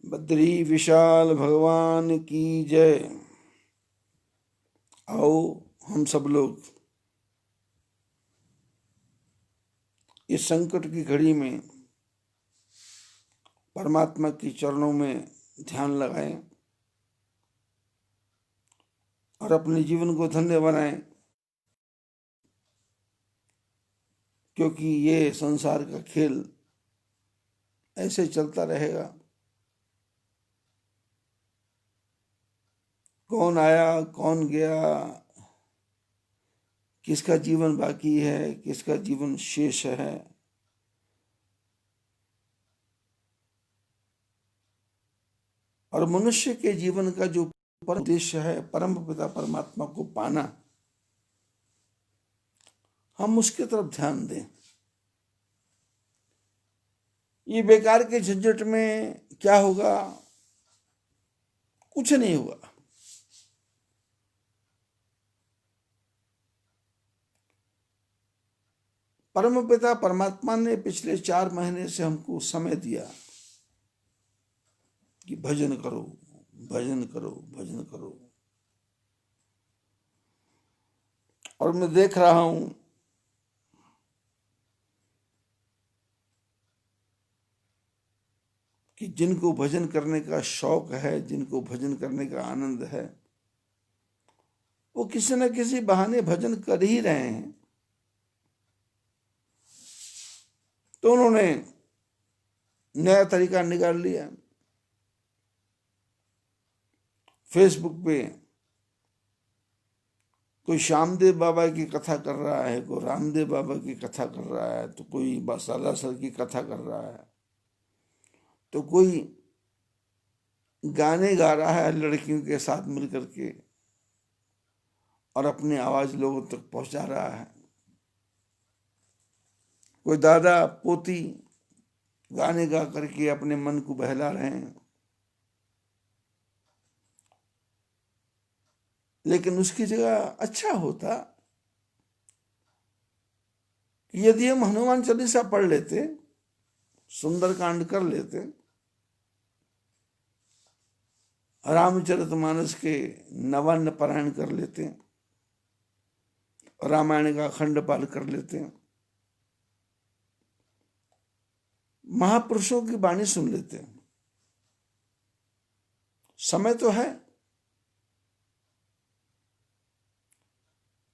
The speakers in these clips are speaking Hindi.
बद्री विशाल भगवान की जय। आओ हम सब लोग इस संकट की घड़ी में परमात्मा के चरणों में ध्यान लगाएं और अपने जीवन को धन्य बनाएं, क्योंकि ये संसार का खेल ऐसे चलता रहेगा। कौन आया कौन गया, किसका जीवन बाकी है, किसका जीवन शेष है, और मनुष्य के जीवन का जो परम उद्देश्य है परम पिता परमात्मा को पाना, हम उसकी तरफ ध्यान दें। ये बेकार के झंझट में क्या होगा? कुछ नहीं होगा। परम पिता परमात्मा ने पिछले 4 महीने से हमको समय दिया कि भजन करो, भजन करो, भजन करो। और मैं देख रहा हूं कि जिनको भजन करने का शौक है, जिनको भजन करने का आनंद है, वो किसी न किसी बहाने भजन कर ही रहे हैं। तो उन्होंने नया तरीका निकाल लिया। फेसबुक पे कोई श्यामदेव बाबा की कथा कर रहा है, कोई रामदेव बाबा की कथा कर रहा है, तो कोई बासाला सर की कथा कर रहा है, तो कोई गाने गा रहा है लड़कियों के साथ मिलकर के और अपनी आवाज लोगों तक पहुंचा रहा है। कोई दादा पोती गाने गा करके अपने मन को बहला रहे हैं। लेकिन उसकी जगह अच्छा होता कि यदि हम हनुमान चालीसा पढ़ लेते, सुंदरकांड कर लेते, रामचरितमानस के नवान्न पारायण कर लेते, रामायण का अखंड पाठ कर लेते, महापुरुषों की वाणी सुन लेते। समय तो है,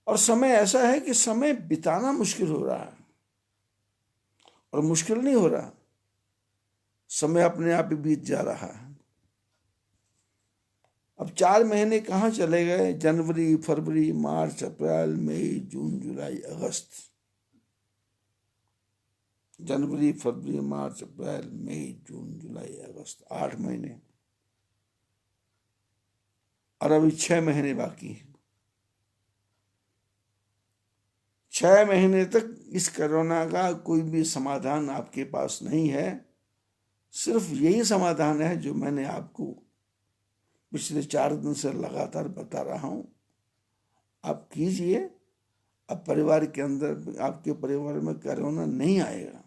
और समय ऐसा है कि समय बिताना मुश्किल हो रहा है। और मुश्किल नहीं हो रहा, समय अपने आप ही बीत जा रहा है। अब 4 महीने कहाँ चले गए? जनवरी, फरवरी, मार्च, अप्रैल, मई, जून, जुलाई, अगस्त। जनवरी, फरवरी, मार्च, अप्रैल, मई, जून, जुलाई, अगस्त, 8 महीने। और अभी 6 महीने बाकी हैं। 6 महीने तक इस कोरोना का कोई भी समाधान आपके पास नहीं है। सिर्फ यही समाधान है जो मैंने आपको पिछले 4 दिन से लगातार बता रहा हूं। आप कीजिए। अब परिवार के अंदर, आपके परिवार में कोरोना नहीं आएगा,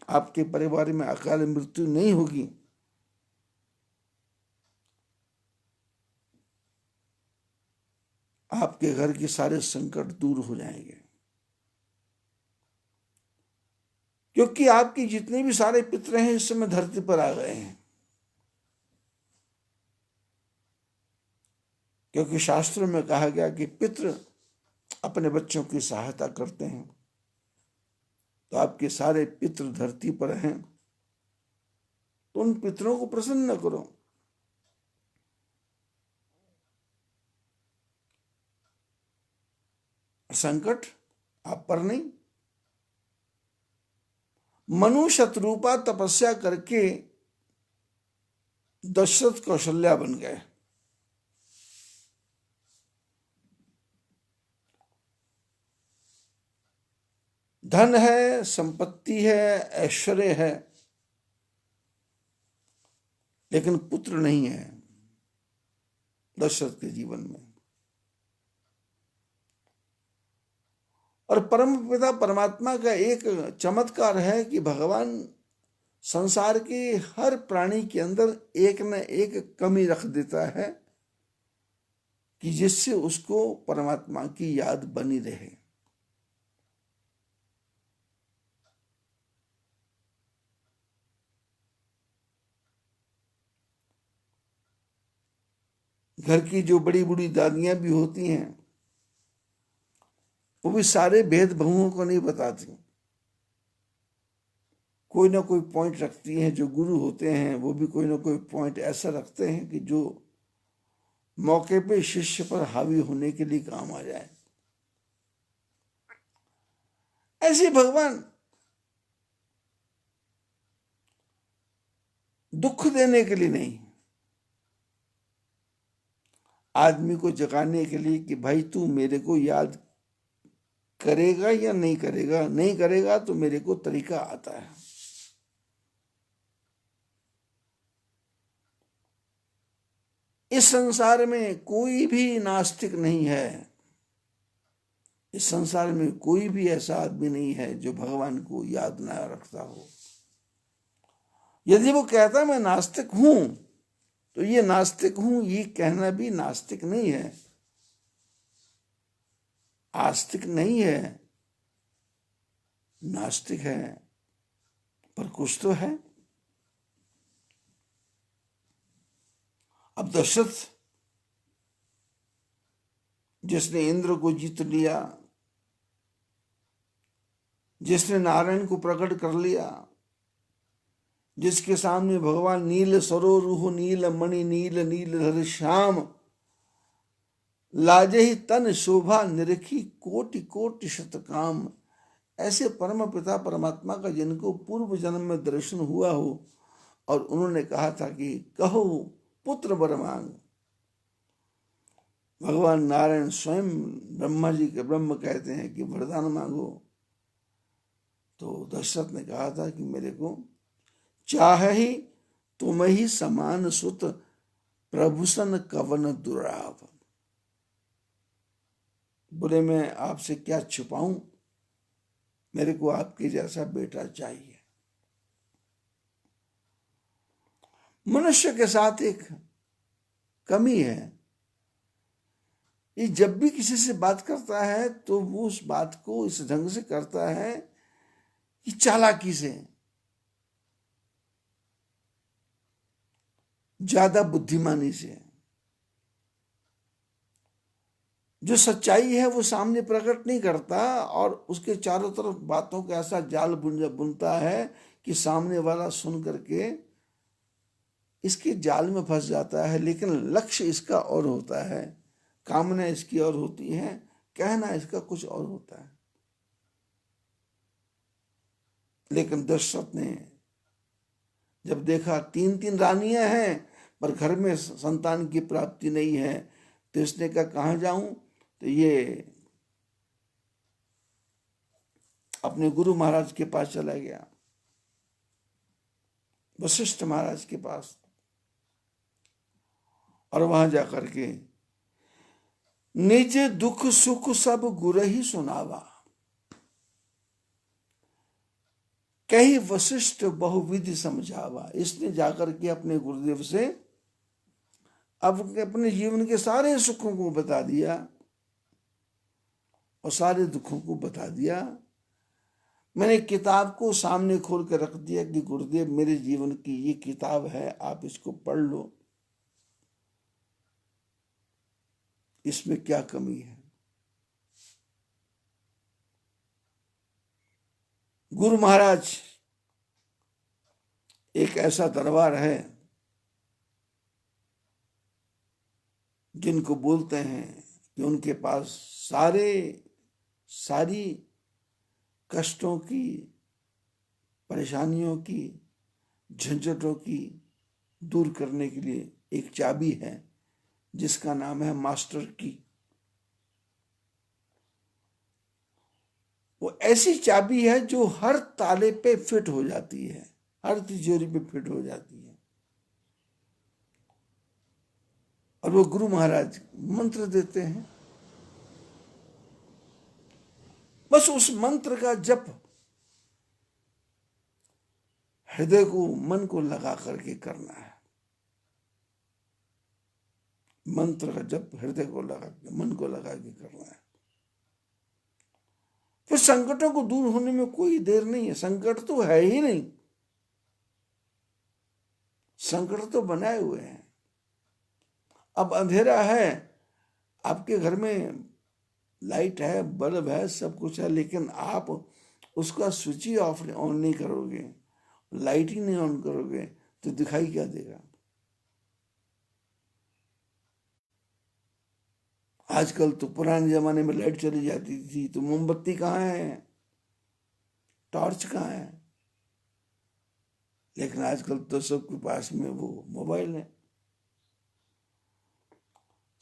आपके परिवार में अकाल मृत्यु नहीं होगी। आपके घर के सारे संकट दूर हो जाएंगे, क्योंकि आपके जितने भी सारे पितर हैं इस समय धरती पर आ गए हैं। क्योंकि शास्त्रों में कहा गया कि पितृ अपने बच्चों की सहायता करते हैं। तो आपके सारे पितृ धरती पर हैं, तो उन पितरों को प्रसन्न करो। संकट आप पर नहीं। मनु शत्रुपा तपस्या करके दशरथ कौशल्या बन गए। धन है, संपत्ति है, ऐश्वर्य है, लेकिन पुत्र नहीं है दशरथ के जीवन में। और परम पिता परमात्मा का एक चमत्कार है कि भगवान संसार के हर प्राणी के अंदर एक न एक कमी रख देता है कि जिससे उसको परमात्मा की याद बनी रहे। घर की जो बड़ी बड़ी दादियां भी होती हैं वो भी सारे भेद बहुओं को नहीं बताती, कोई ना कोई पॉइंट रखती हैं। जो गुरु होते हैं वो भी कोई ना कोई पॉइंट ऐसा रखते हैं कि जो मौके पे शिष्य पर हावी होने के लिए काम आ जाए। ऐसे भगवान दुख देने के लिए नहीं, आदमी को जगाने के लिए कि भाई तू मेरे को याद करेगा या नहीं करेगा, नहीं करेगा तो मेरे को तरीका आता है। इस संसार में कोई भी नास्तिक नहीं है, इस संसार में कोई भी ऐसा आदमी नहीं है जो भगवान को याद ना रखता हो। यदि वो कहता मैं नास्तिक हूं तो ये नास्तिक हूं ये कहना भी नास्तिक नहीं है, आस्तिक नहीं है, नास्तिक है, पर कुछ तो है। अब दशरथ जिसने इंद्र को जीत लिया, जिसने नारायण को प्रकट कर लिया, जिसके सामने भगवान नील सरोरुह नील मणि नील नीलधर श्याम लाजे ही तन शोभा निरखी कोटि कोटि शतकाम, ऐसे परम पिता परमात्मा का जिनको पूर्व जन्म में दर्शन हुआ हो और उन्होंने कहा था कि कहो पुत्र वर मांग, भगवान नारायण स्वयं ब्रह्मा जी के ब्रह्म कहते हैं कि वरदान मांगो, तो दशरथ ने कहा था कि मेरे को चाहे ही तुम ही समान सुत प्रभुसन कवन दुराव, बोले मैं आपसे क्या छुपाऊं, मेरे को आपके जैसा बेटा चाहिए। मनुष्य के साथ एक कमी है, ये जब भी किसी से बात करता है तो वो उस बात को इस ढंग से करता है कि चालाकी से, ज्यादा बुद्धिमानी से। जो सच्चाई है वो सामने प्रकट नहीं करता और उसके चारों तरफ बातों का ऐसा जाल बुनता है कि सामने वाला सुन करके इसके जाल में फंस जाता है, लेकिन लक्ष्य इसका और होता है, कामना इसकी और होती है, कहना इसका कुछ और होता है। लेकिन दशरथ ने जब देखा 3-3 रानियां हैं पर घर में संतान की प्राप्ति नहीं है, तो इसने कहा कहाँ जाऊं, तो ये अपने गुरु महाराज के पास चला गया, वशिष्ठ महाराज के पास, और वहां जाकर के निज दुख सुख सब गुरु ही सुनावा, कही वशिष्ठ बहुविधि समझावा। इसने जाकर के अपने गुरुदेव से अब अपने जीवन के सारे सुखों को बता दिया और सारे दुखों को बता दिया। मैंने किताब को सामने खोल कर रख दिया कि गुरुदेव मेरे जीवन की ये किताब है, आप इसको पढ़ लो, इसमें क्या कमी है। गुरु महाराज एक ऐसा दरबार है जिनको बोलते हैं कि उनके पास सारी कष्टों की, परेशानियों की, झंझटों की दूर करने के लिए एक चाबी है जिसका नाम है मास्टर की। वो ऐसी चाबी है जो हर ताले पे फिट हो जाती है, हर तिजोरी पे फिट हो जाती है। और वो गुरु महाराज मंत्र देते हैं, बस उस मंत्र का जप हृदय को, मन को लगा करके करना है। मंत्र का जप हृदय को लगा के, मन को लगा के करना है। फिर संकटों को दूर होने में कोई देर नहीं है। संकट तो है ही नहीं, संकट तो बनाए हुए हैं। अब अंधेरा है, आपके घर में लाइट है, बल्ब है, सब कुछ है, लेकिन आप उसका स्विच ही ऑफ ऑन नहीं करोगे, लाइट ही नहीं ऑन करोगे, तो दिखाई क्या देगा? आजकल तो पुराने जमाने में लाइट चली जाती थी तो मोमबत्ती कहाँ है, टॉर्च कहाँ है? लेकिन आजकल तो सबके पास में वो मोबाइल है,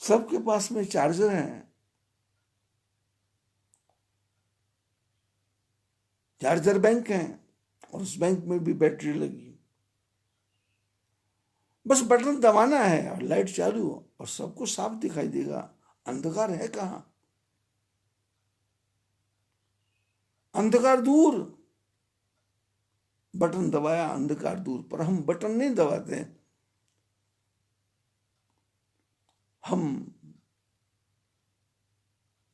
सबके पास में चार्जर है, चार्जर बैंक है, और उस बैंक में भी बैटरी लगी। बस बटन दबाना है और लाइट चालू और सबको साफ दिखाई देगा। अंधकार है कहाँ? अंधकार दूर, बटन दबाया अंधकार दूर। पर हम बटन नहीं दबाते, हम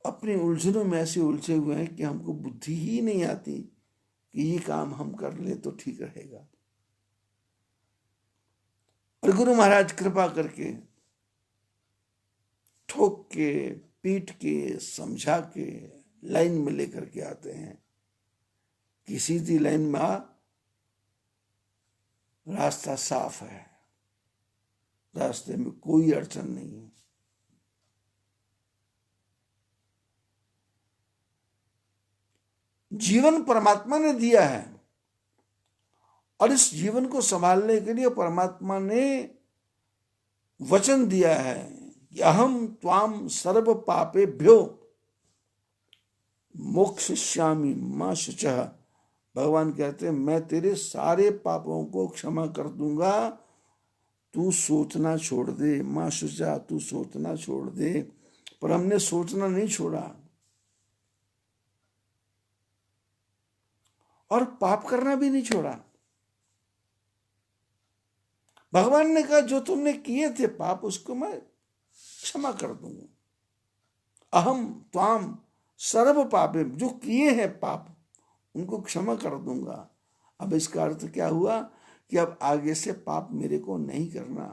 अपनी उलझनों में ऐसे उलझे हुए हैं कि हमको बुद्धि ही नहीं आती कि ये काम हम कर ले तो ठीक रहेगा। और गुरु महाराज कृपा करके ठोक के, पीट के, समझा के लाइन में लेकर के आते हैं कि सीधी लाइन में आ, रास्ता साफ है, रास्ते में कोई अड़चन नहीं है। जीवन परमात्मा ने दिया है और इस जीवन को संभालने के लिए परमात्मा ने वचन दिया है कि अहम त्वाम सर्व पापेभ्यो मोक्षयिष्यामि मा शुचः। भगवान कहते हैं मैं तेरे सारे पापों को क्षमा कर दूंगा, तू सोचना छोड़ दे। मां शुचा, तू सोचना छोड़ दे। पर हमने सोचना नहीं छोड़ा और पाप करना भी नहीं छोड़ा। भगवान ने कहा जो तुमने किए थे पाप उसको मैं क्षमा कर दूंगा। अहम त्वाम सर्व पापे, जो किए हैं पाप उनको क्षमा कर दूंगा। अब इसका अर्थ क्या हुआ कि अब आगे से पाप मेरे को नहीं करना।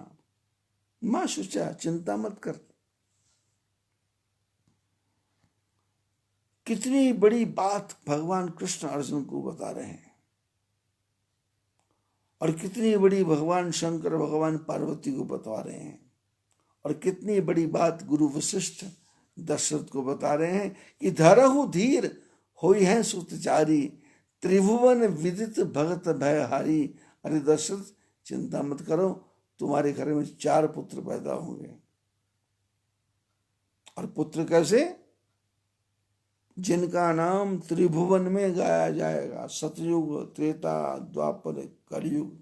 मां शुचा, चिंता मत कर। कितनी बड़ी बात भगवान कृष्ण अर्जुन को बता रहे हैं और कितनी बड़ी भगवान शंकर भगवान पार्वती को बता रहे हैं और कितनी बड़ी बात गुरु वशिष्ठ दशरथ को बता रहे हैं कि धरहु धीर होई है सुतचारी, त्रिभुवन विदित भगत भयहारी। अरे दशरथ चिंता मत करो, तुम्हारे घर में 4 पुत्र पैदा होंगे। और पुत्र कैसे? जिनका नाम त्रिभुवन में गाया जाएगा, सतयुग, त्रेता, द्वापर, कलयुग।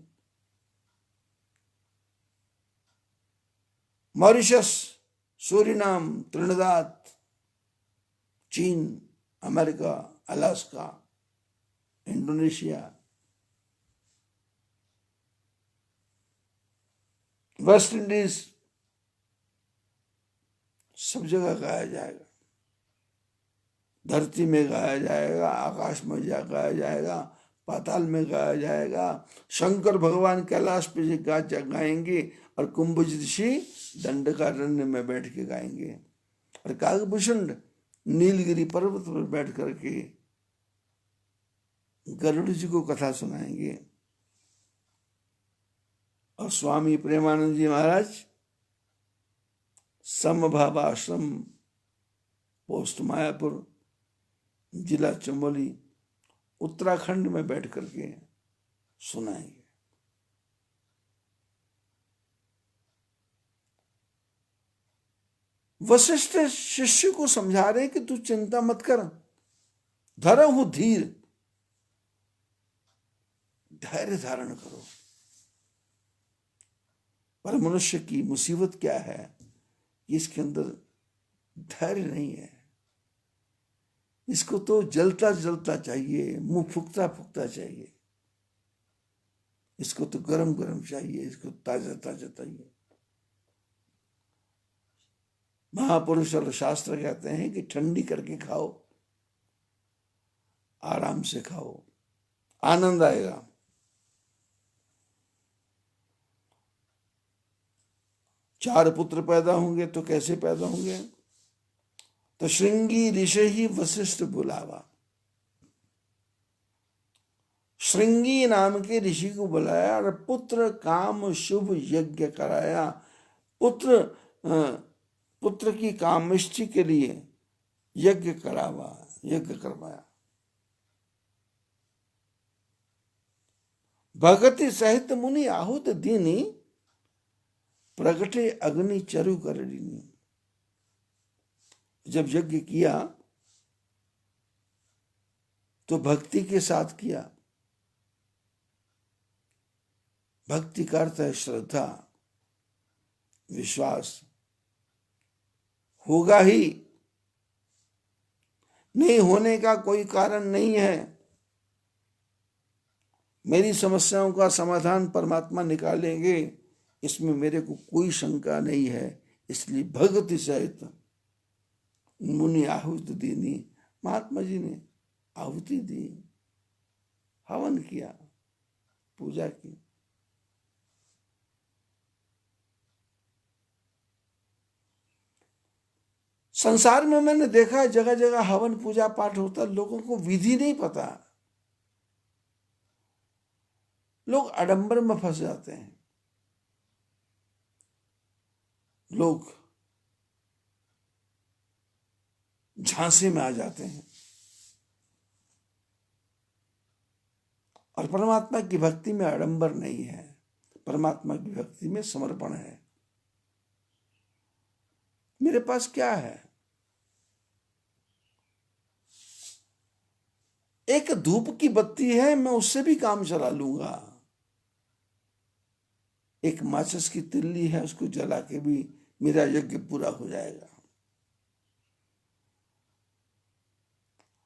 मॉरिशस, सूरीनाम, त्रिनिदाद, चीन, America, Alaska, Indonesia, West Indies, सब जगह गाया जाएगा। धरती में गाया जाएगा, आकाश में गाया जाएगा, पाताल में गाया जाएगा। शंकर भगवान कैलाश पे गाएंगे और कुंभज ऋषि दंडकारण्य में बैठ के गाएंगे और काकभूषण नीलगिरी पर्वत पर बैठ करके गरुड़ जी को कथा सुनाएंगे। और स्वामी प्रेमानंद जी महाराज समभाव आश्रम, पोस्ट मायापुर, जिला चमोली, उत्तराखंड में बैठ करके सुनाएंगे। वशिष्ठ शिष्य को समझा रहे हैं कि तू चिंता मत कर, धरहु धीर, धैर्य धारण करो। पर मनुष्य की मुसीबत क्या है कि इसके अंदर धैर्य नहीं है। इसको तो जलता जलता चाहिए, मुंह फूकता फूकता चाहिए। इसको तो गरम गरम चाहिए, इसको ताजा ताजा चाहिए। महापुरुष और शास्त्र कहते हैं कि ठंडी करके खाओ, आराम से खाओ, आनंद आएगा। चार पुत्र पैदा होंगे तो कैसे पैदा होंगे? तो श्रृंगी ऋषि ही वशिष्ठ बुलावा। श्रृंगी नाम के ऋषि को बुलाया और पुत्र काम शुभ यज्ञ कराया। पुत्र की कामिष्टि के लिए यज्ञ करवाया। भगति सहित मुनि आहुत दीनी, प्रगटे अग्नि चरु करडीनी। जब यज्ञ किया तो भक्ति के साथ किया। भक्ति का अर्थ है श्रद्धा, विश्वास। होगा ही, नहीं होने का कोई कारण नहीं है। मेरी समस्याओं का समाधान परमात्मा निकालेंगे, इसमें मेरे को कोई शंका नहीं है। इसलिए भक्ति सहित मुनि आहुति दीनी। महात्मा जी ने आहुति दी, हवन किया, पूजा की। संसार में मैंने देखा है जगह जगह हवन पूजा पाठ होता, लोगों को विधि नहीं पता, लोग आडंबर में फंस जाते हैं। लोग झांसे में आ जाते हैं और परमात्मा की भक्ति में आडंबर नहीं है, परमात्मा की भक्ति में समर्पण है। मेरे पास क्या है? एक धूप की बत्ती है, मैं उससे भी काम चला लूंगा। एक माचिस की तिल्ली है, उसको जला के भी मेरा यज्ञ पूरा हो जाएगा।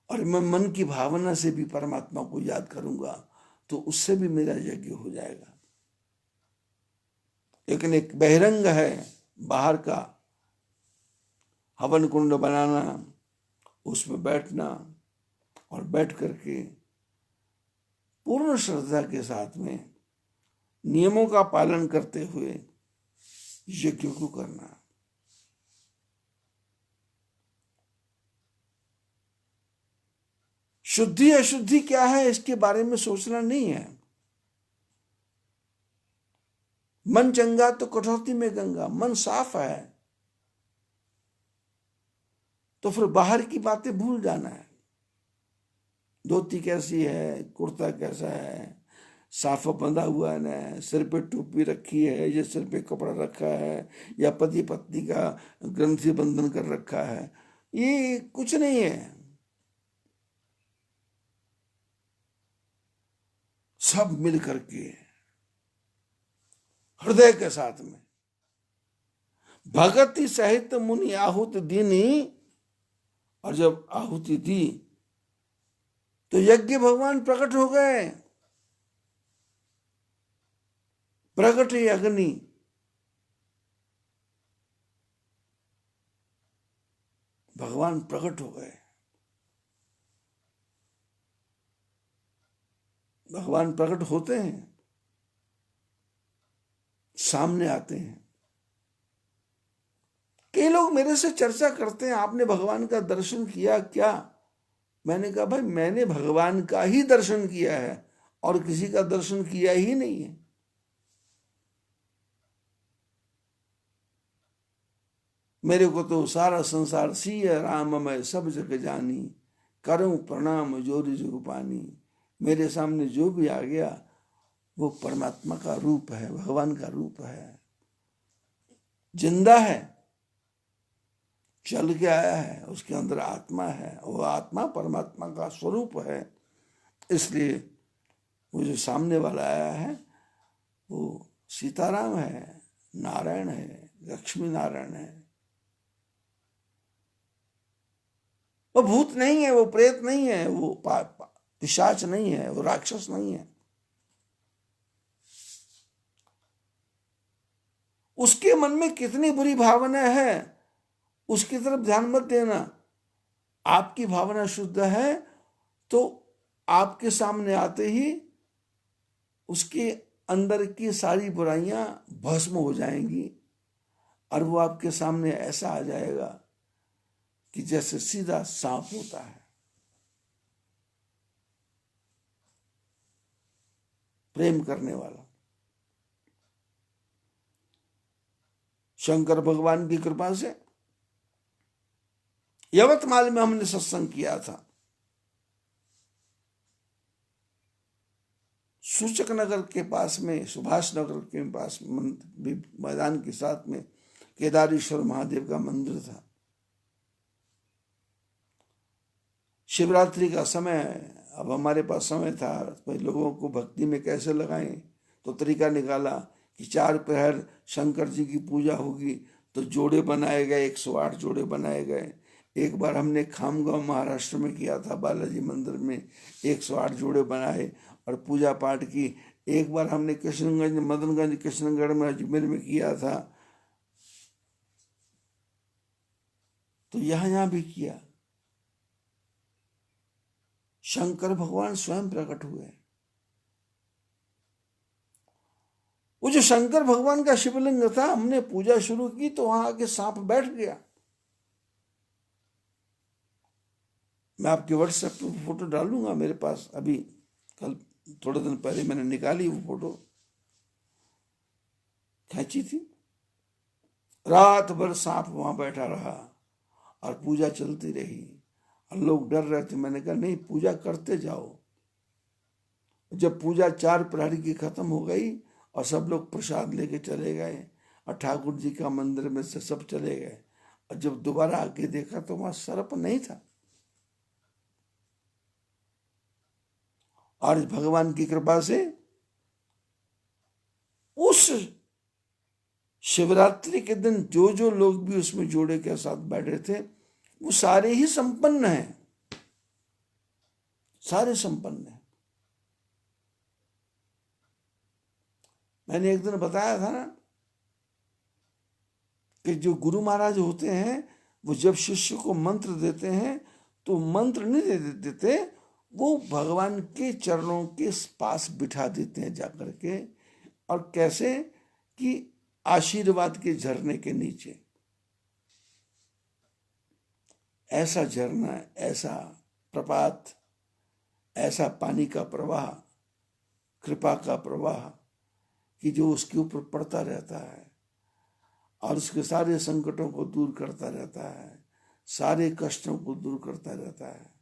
और मैं मन की भावना से भी परमात्मा को याद करूंगा तो उससे भी मेरा यज्ञ हो जाएगा। लेकिन एक बहिरंग है, बाहर का हवन कुंड बनाना, उसमें बैठना और बैठ करके पूर्ण श्रद्धा के साथ में नियमों का पालन करते हुए यज्ञ को करना। शुद्धि अशुद्धि क्या है इसके बारे में सोचना नहीं है। मन चंगा तो कटौती में गंगा। मन साफ है तो फिर बाहर की बातें भूल जाना है। धोती कैसी है, कुर्ता कैसा है, साफा बंधा हुआ है ना, सिर पे टोपी रखी है या सिर पे कपड़ा रखा है या पति पत्नी का ग्रंथि बंधन कर रखा है, ये कुछ नहीं है। सब मिल करके हृदय के साथ में भगति सहित मुनि आहुति दीनी। और जब आहुति दी तो यज्ञ भगवान प्रकट हो गए। प्रकट अग्नि, भगवान प्रकट हो गए। भगवान प्रकट होते हैं, सामने आते हैं। कई लोग मेरे से चर्चा करते हैं, आपने भगवान का दर्शन किया क्या? मैंने कहा भाई, मैंने भगवान का ही दर्शन किया है और किसी का दर्शन किया ही नहीं है। मेरे को तो सारा संसार सिय राम मैं सब जग जानी, करूं प्रणाम जोरी जुग पानी। मेरे सामने जो भी आ गया वो परमात्मा का रूप है, भगवान का रूप है, जिंदा है, चल के आया है, उसके अंदर आत्मा है, वो आत्मा परमात्मा का स्वरूप है। इसलिए वो जो सामने वाला आया है वो सीताराम है, नारायण है, लक्ष्मी नारायण है। वो भूत नहीं है, वो प्रेत नहीं है, वो पिशाच नहीं है, वो राक्षस नहीं है। उसके मन में कितनी बुरी भावना है उसकी तरफ ध्यान मत देना। आपकी भावना शुद्ध है तो आपके सामने आते ही उसके अंदर की सारी बुराइयां भस्म हो जाएंगी और वो आपके सामने ऐसा आ जाएगा कि जैसे सीधा सांप होता है। प्रेम करने वाला। शंकर भगवान की कृपा से यवतमाल में हमने सत्संग किया था। सूचक नगर के पास में, सुभाष नगर के पास मैदान के साथ में केदारेश्वर महादेव का मंदिर था। शिवरात्रि का समय, अब हमारे पास समय था तो लोगों को भक्ति में कैसे लगाएं, तो तरीका निकाला कि 4 प्रहर शंकर जी की पूजा होगी तो जोड़े बनाए गए, 108 जोड़े बनाए गए। एक बार हमने खामगांव महाराष्ट्र में किया था, बालाजी मंदिर में 108 जोड़े बनाए और पूजा पाठ की। एक बार हमने कृष्णगंज, मदनगंज, कृष्णगढ़ में, अजमेर में किया था। तो यहां भी किया। शंकर भगवान स्वयं प्रकट हुए। वो जो शंकर भगवान का शिवलिंग था, हमने पूजा शुरू की तो वहां आके सांप बैठ गया। मैं आपके व्हाट्सएप पे फोटो डालूंगा, मेरे पास अभी कल थोड़े दिन पहले मैंने निकाली वो फोटो, खींची थी। रात भर सांप वहां बैठा रहा और पूजा चलती रही और लोग डर रहे थे। मैंने कहा नहीं, पूजा करते जाओ। जब पूजा 4 प्रहरी की खत्म हो गई और सब लोग प्रसाद लेके चले गए और ठाकुर जी का मंदिर में से सब चले गए, और जब दोबारा आके देखा तो वहां सर्प नहीं था। और भगवान की कृपा से उस शिवरात्रि के दिन जो जो लोग भी उसमें जोड़े के साथ बैठे थे वो सारे ही संपन्न हैं, सारे संपन्न हैं। मैंने एक दिन बताया था ना कि जो गुरु महाराज होते हैं वो जब शिष्य को मंत्र देते हैं तो मंत्र नहीं दे देते, वो भगवान के चरणों के पास बिठा देते हैं जाकर के। और कैसे कि आशीर्वाद के झरने के नीचे। ऐसा झरना, ऐसा प्रपात, ऐसा पानी का प्रवाह, कृपा का प्रवाह कि जो उसके ऊपर पड़ता रहता है और उसके सारे संकटों को दूर करता रहता है, सारे कष्टों को दूर करता रहता है।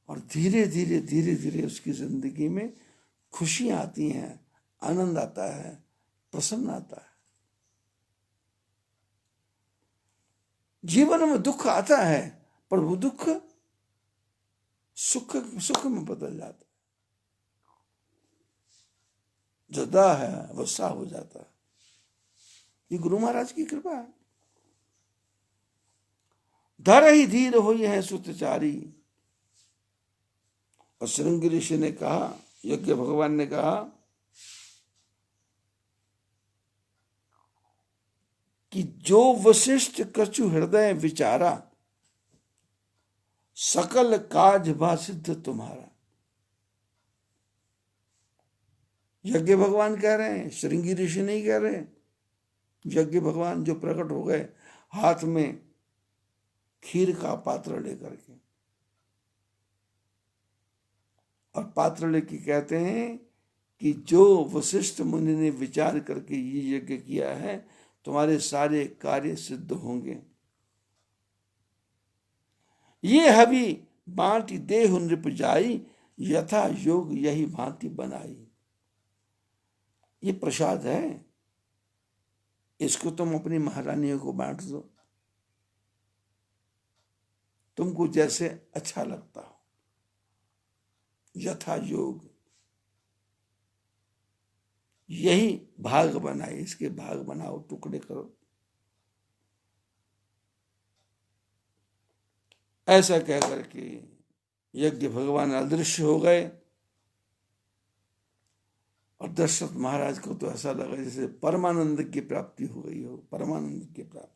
और धीरे धीरे धीरे धीरे उसकी जिंदगी में खुशियां आती हैं, आनंद आता है, प्रसन्न आता है। जीवन में दुख आता है पर वो दुख सुख में बदल जाता है। जो दा है वो सा हो जाता है। ये गुरु महाराज की कृपा है। धर ही धीर हुई है सुतचारी। और श्रृंगी ऋषि ने कहा, यज्ञ भगवान ने कहा कि जो वशिष्ठ कछु हृदय विचारा, सकल काज भा सिद्ध तुम्हारा। यज्ञ भगवान कह रहे हैं, श्रृंगी ऋषि नहीं कह रहे। यज्ञ भगवान जो प्रकट हो गए हाथ में खीर का पात्र लेकर के, और पात्र लेके कहते हैं कि जो वशिष्ठ मुनि ने विचार करके ये यज्ञ किया है, तुम्हारे सारे कार्य सिद्ध होंगे। ये हवि बांटी देह नृप जाई, यथा योग यही भांति बनाई। ये प्रसाद है, इसको तुम अपनी महारानियों को बांट दो, तुमको जैसे अच्छा लगता हो। यथा योग यही भाग बनाए, इसके भाग बनाओ, टुकड़े करो। ऐसा कह करके यज्ञ भगवान अदृश्य हो गए और दशरथ महाराज को तो ऐसा लगा जैसे परमानंद की प्राप्ति हो गई हो, परमानंद की प्राप्ति।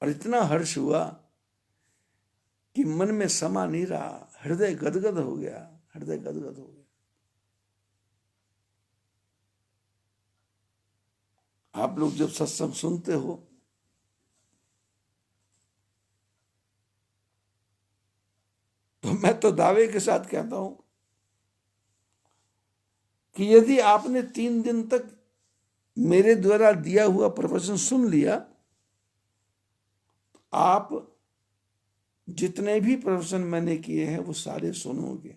और इतना हर्ष हुआ कि मन में समा नहीं रहा, हृदय गदगद हो गया, हृदय गदगद हो गया। आप लोग जब सत्संग सुनते हो तो मैं तो दावे के साथ कहता हूं कि यदि आपने 3 दिन तक मेरे द्वारा दिया हुआ प्रवचन सुन लिया, आप जितने भी प्रवचन मैंने किए हैं वो सारे सुनोगे,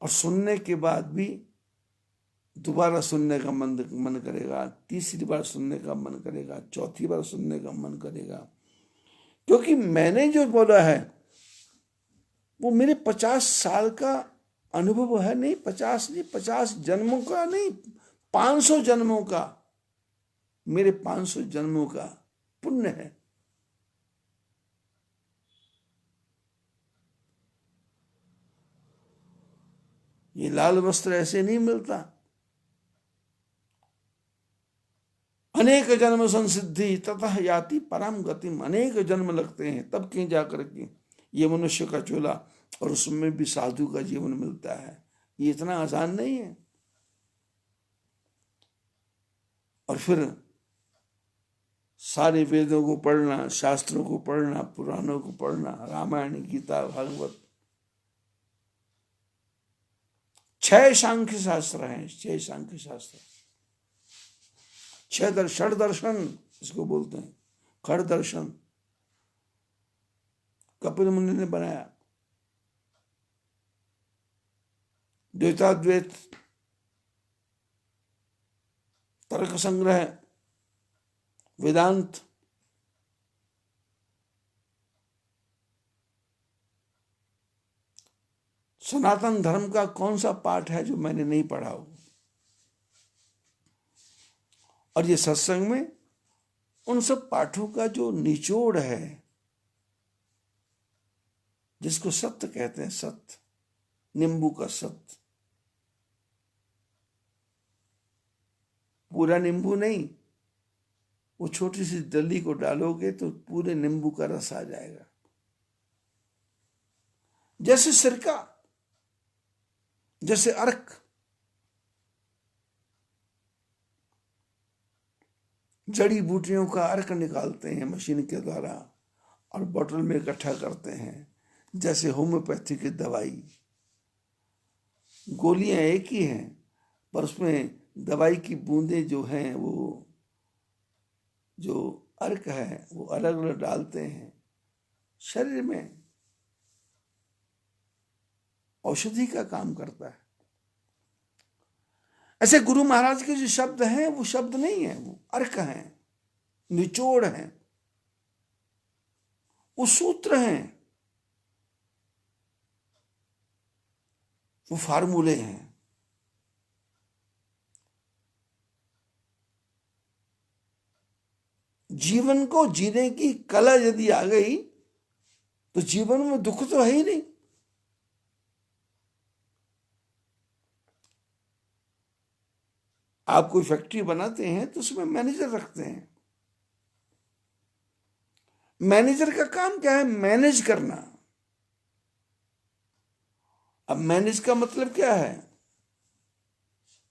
और सुनने के बाद भी दोबारा सुनने का मन करेगा, तीसरी बार सुनने का मन करेगा, चौथी बार सुनने का मन करेगा, क्योंकि मैंने जो बोला है वो मेरे 50 साल का अनुभव है। नहीं 50 नहीं, 50 जन्मों का नहीं, 500 जन्मों का, मेरे 500 जन्मों का पुण्य है। ये लाल वस्त्र ऐसे नहीं मिलता। अनेक जन्म संसिद्धि ततः याति परम गतिम, अनेक जन्म लगते हैं तब कहीं जाकर के ये मनुष्य का चोला, और उसमें भी साधु का जीवन मिलता है। ये इतना आसान नहीं है। और फिर सारे वेदों को पढ़ना, शास्त्रों को पढ़ना, पुराणों को पढ़ना, रामायण, गीता, भागवत, 6 सांख्य शास्त्र हैं, 6 सांख्य शास्त्र, 6 षड दर्शन इसको बोलते हैं, खड़ दर्शन कपिल मुनि ने बनाया। द्वैताद्वैत, तर्क संग्रह, वेदांत, सनातन धर्म का कौन सा पाठ है जो मैंने नहीं पढ़ा हो। और ये सत्संग में उन सब पाठों का जो निचोड़ है, जिसको सत्य कहते हैं, सत्य, नींबू का सत्य, पूरा नींबू नहीं, वो छोटी सी डली को डालोगे तो पूरे नींबू का रस आ जाएगा। जैसे सिरका, जैसे अर्क, जड़ी बूटियों का अर्क निकालते हैं मशीन के द्वारा और बोतल में इकट्ठा करते हैं। जैसे होम्योपैथी की दवाई, गोलियां एक ही हैं पर उसमें दवाई की बूंदें जो हैं, वो जो अर्क है वो अलग अलग डालते हैं। शरीर में औषधि का काम करता है। ऐसे गुरु महाराज के जो शब्द हैं वो शब्द नहीं है, वो अर्क हैं, निचोड़ हैं, वो सूत्र हैं, वो फार्मूले हैं। जीवन को जीने की कला यदि आ गई तो जीवन में दुख तो है ही नहीं। आप कोई फैक्ट्री बनाते हैं तो उसमें मैनेजर रखते हैं। मैनेजर का काम क्या है? मैनेज करना। अब मैनेज का मतलब क्या है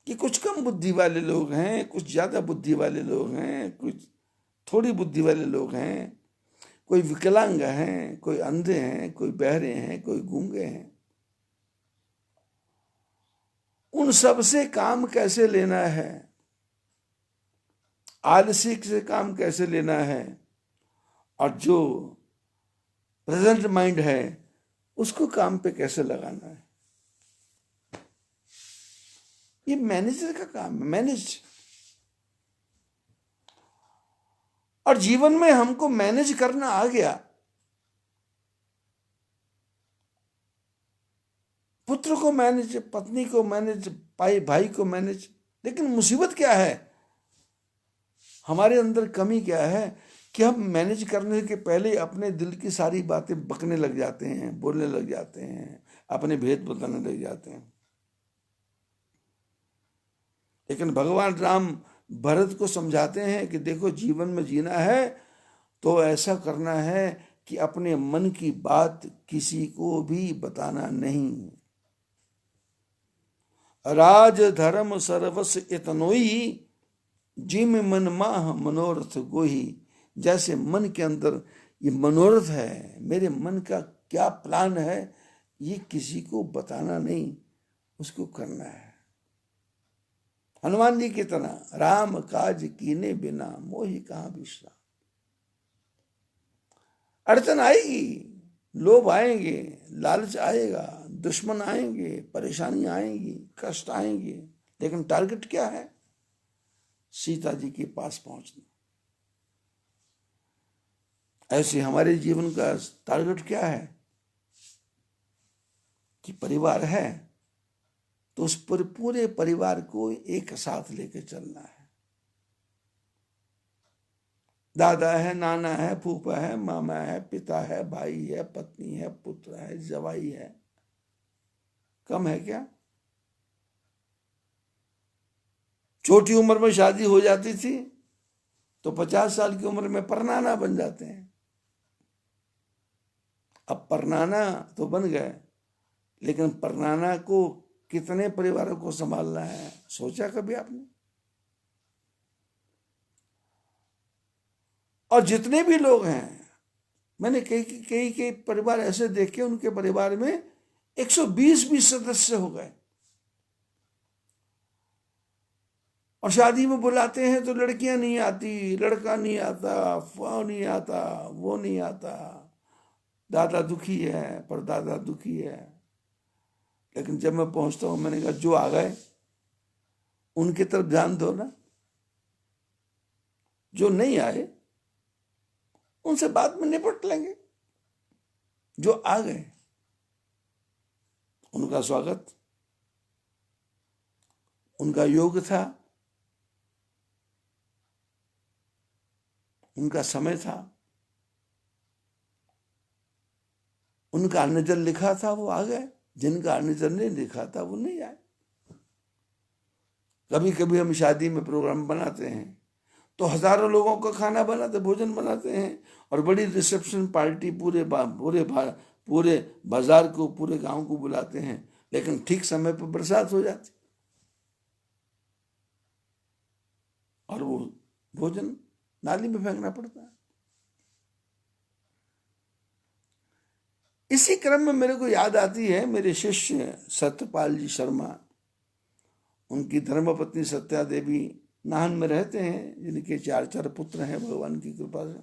कि कुछ कम बुद्धि वाले लोग हैं, कुछ ज्यादा बुद्धि वाले लोग हैं, कुछ थोड़ी बुद्धि वाले लोग हैं, कोई विकलांग हैं, कोई अंधे हैं, कोई बहरे हैं, कोई गूंगे हैं। उन सब से काम कैसे लेना है, आलसी से काम कैसे लेना है, और जो प्रेजेंट माइंड है उसको काम पे कैसे लगाना है, ये मैनेजर का काम है, मैनेज। और जीवन में हमको मैनेज करना आ गया, पुत्र को मैनेज, पत्नी को मैनेज, भाई को मैनेज। लेकिन मुसीबत क्या है, हमारे अंदर कमी क्या है कि हम मैनेज करने के पहले अपने दिल की सारी बातें बकने लग जाते हैं, बोलने लग जाते हैं, अपने भेद बताने लग जाते हैं। लेकिन भगवान राम भरत को समझाते हैं कि देखो, जीवन में जीना है तो ऐसा करना है कि अपने मन की बात किसी को भी बताना नहीं। राज धर्म सर्वस इतनोई, जिम मन माह मनोरथ गोही। जैसे मन के अंदर ये मनोरथ है, मेरे मन का क्या प्लान है, ये किसी को बताना नहीं, उसको करना है। हनुमान जी की तरह राम काज कीने बिना मोहि कहाँ विश्राम। अड़चन आएगी, लोभ आएंगे, लालच आएगा, दुश्मन आएंगे, परेशानी आएंगी, कष्ट आएंगे, लेकिन टारगेट क्या है? सीता जी के पास पहुंचना। ऐसे हमारे जीवन का टारगेट क्या है कि परिवार है तो उस पर पूरे परिवार को एक साथ लेकर चलना है। दादा है, नाना है, फूफा है, मामा है, पिता है, भाई है, पत्नी है, पुत्र है, जवाई है, कम है क्या? छोटी उम्र में शादी हो जाती थी तो 50 साल की उम्र में परनाना बन जाते हैं। अब परनाना तो बन गए, लेकिन परनाना को कितने परिवारों को संभालना है, सोचा कभी आपने? और जितने भी लोग हैं, मैंने कई कई कई परिवार ऐसे देखे, उनके परिवार में 120 भी सदस्य हो गए, और शादी में बुलाते हैं तो लड़कियां नहीं आती, लड़का नहीं आता, वो नहीं आता, वो नहीं आता। दादा दुखी है, परदादा दुखी है। लेकिन जब मैं पहुंचता हूं, मैंने कहा जो आ गए उनकी तरफ ध्यान दो ना, जो नहीं आए उनसे बाद में निपट लेंगे। जो आ गए उनका स्वागत, उनका योग था, उनका समय था, उनका निजन लिखा था, वो आ गए। जिनका निजन नहीं लिखा था वो नहीं आए। कभी कभी हम शादी में प्रोग्राम बनाते हैं तो हजारों लोगों का खाना बनाते, भोजन बनाते हैं, और बड़ी रिसेप्शन पार्टी पूरे बाजार को, पूरे गांव को बुलाते हैं, लेकिन ठीक समय पर बरसात हो जाती और वो भोजन नाली में फेंकना पड़ता है। इसी क्रम में मेरे को याद आती है मेरे शिष्य सत्यपाल जी शर्मा, उनकी धर्मपत्नी सत्या देवी नाहन में रहते हैं, जिनके 4 पुत्र हैं भगवान की कृपा से।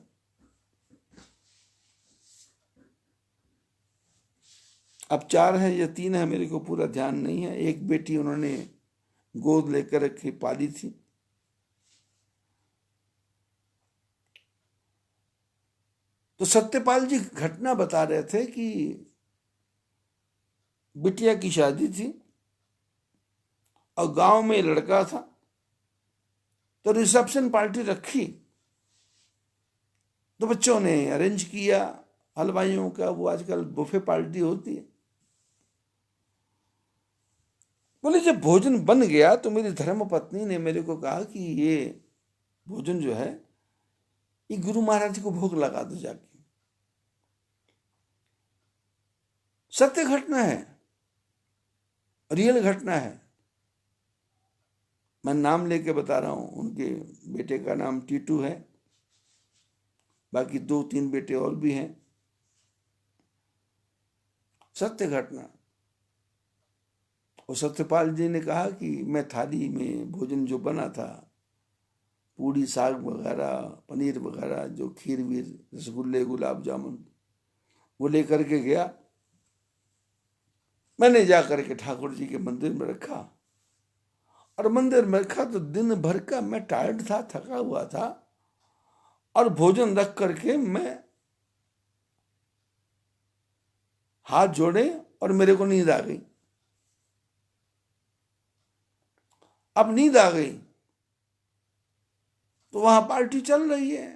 अब 4 हैं या 3 है, मेरे को पूरा ध्यान नहीं है। एक बेटी उन्होंने गोद लेकर रखी, पाली थी। तो सत्यपाल जी घटना बता रहे थे कि बिटिया की शादी थी और गांव में लड़का था, तो रिसेप्शन पार्टी रखी, तो बच्चों ने अरेंज किया हलवाइयों का, वो आजकल बुफे पार्टी होती है। बोले जब भोजन बन गया तो मेरी धर्मपत्नी ने मेरे को कहा कि ये भोजन जो है ये गुरु महाराज को भोग लगा दो जाके। सत्य घटना है, रियल घटना है। मैं नाम लेके बता रहा हूं, उनके बेटे का नाम टीटू है, बाकी 2-3 बेटे और भी हैं। सत्य घटना। और सत्यपाल जी ने कहा कि मैं थाली में भोजन जो बना था, पूड़ी साग वगैरह, पनीर वगैरह, जो खीर वीर, रसगुल्ले, गुलाब जामुन, वो लेकर के गया। मैंने जाकर के ठाकुर जी के मंदिर में रखा, और मंदिर में रखा तो दिन भर का मैं टायर्ड था, थका हुआ था, और भोजन रख करके मैं हाथ जोड़े और मेरे को नींद आ गई। अब नींद आ गई तो वहां पार्टी चल रही है।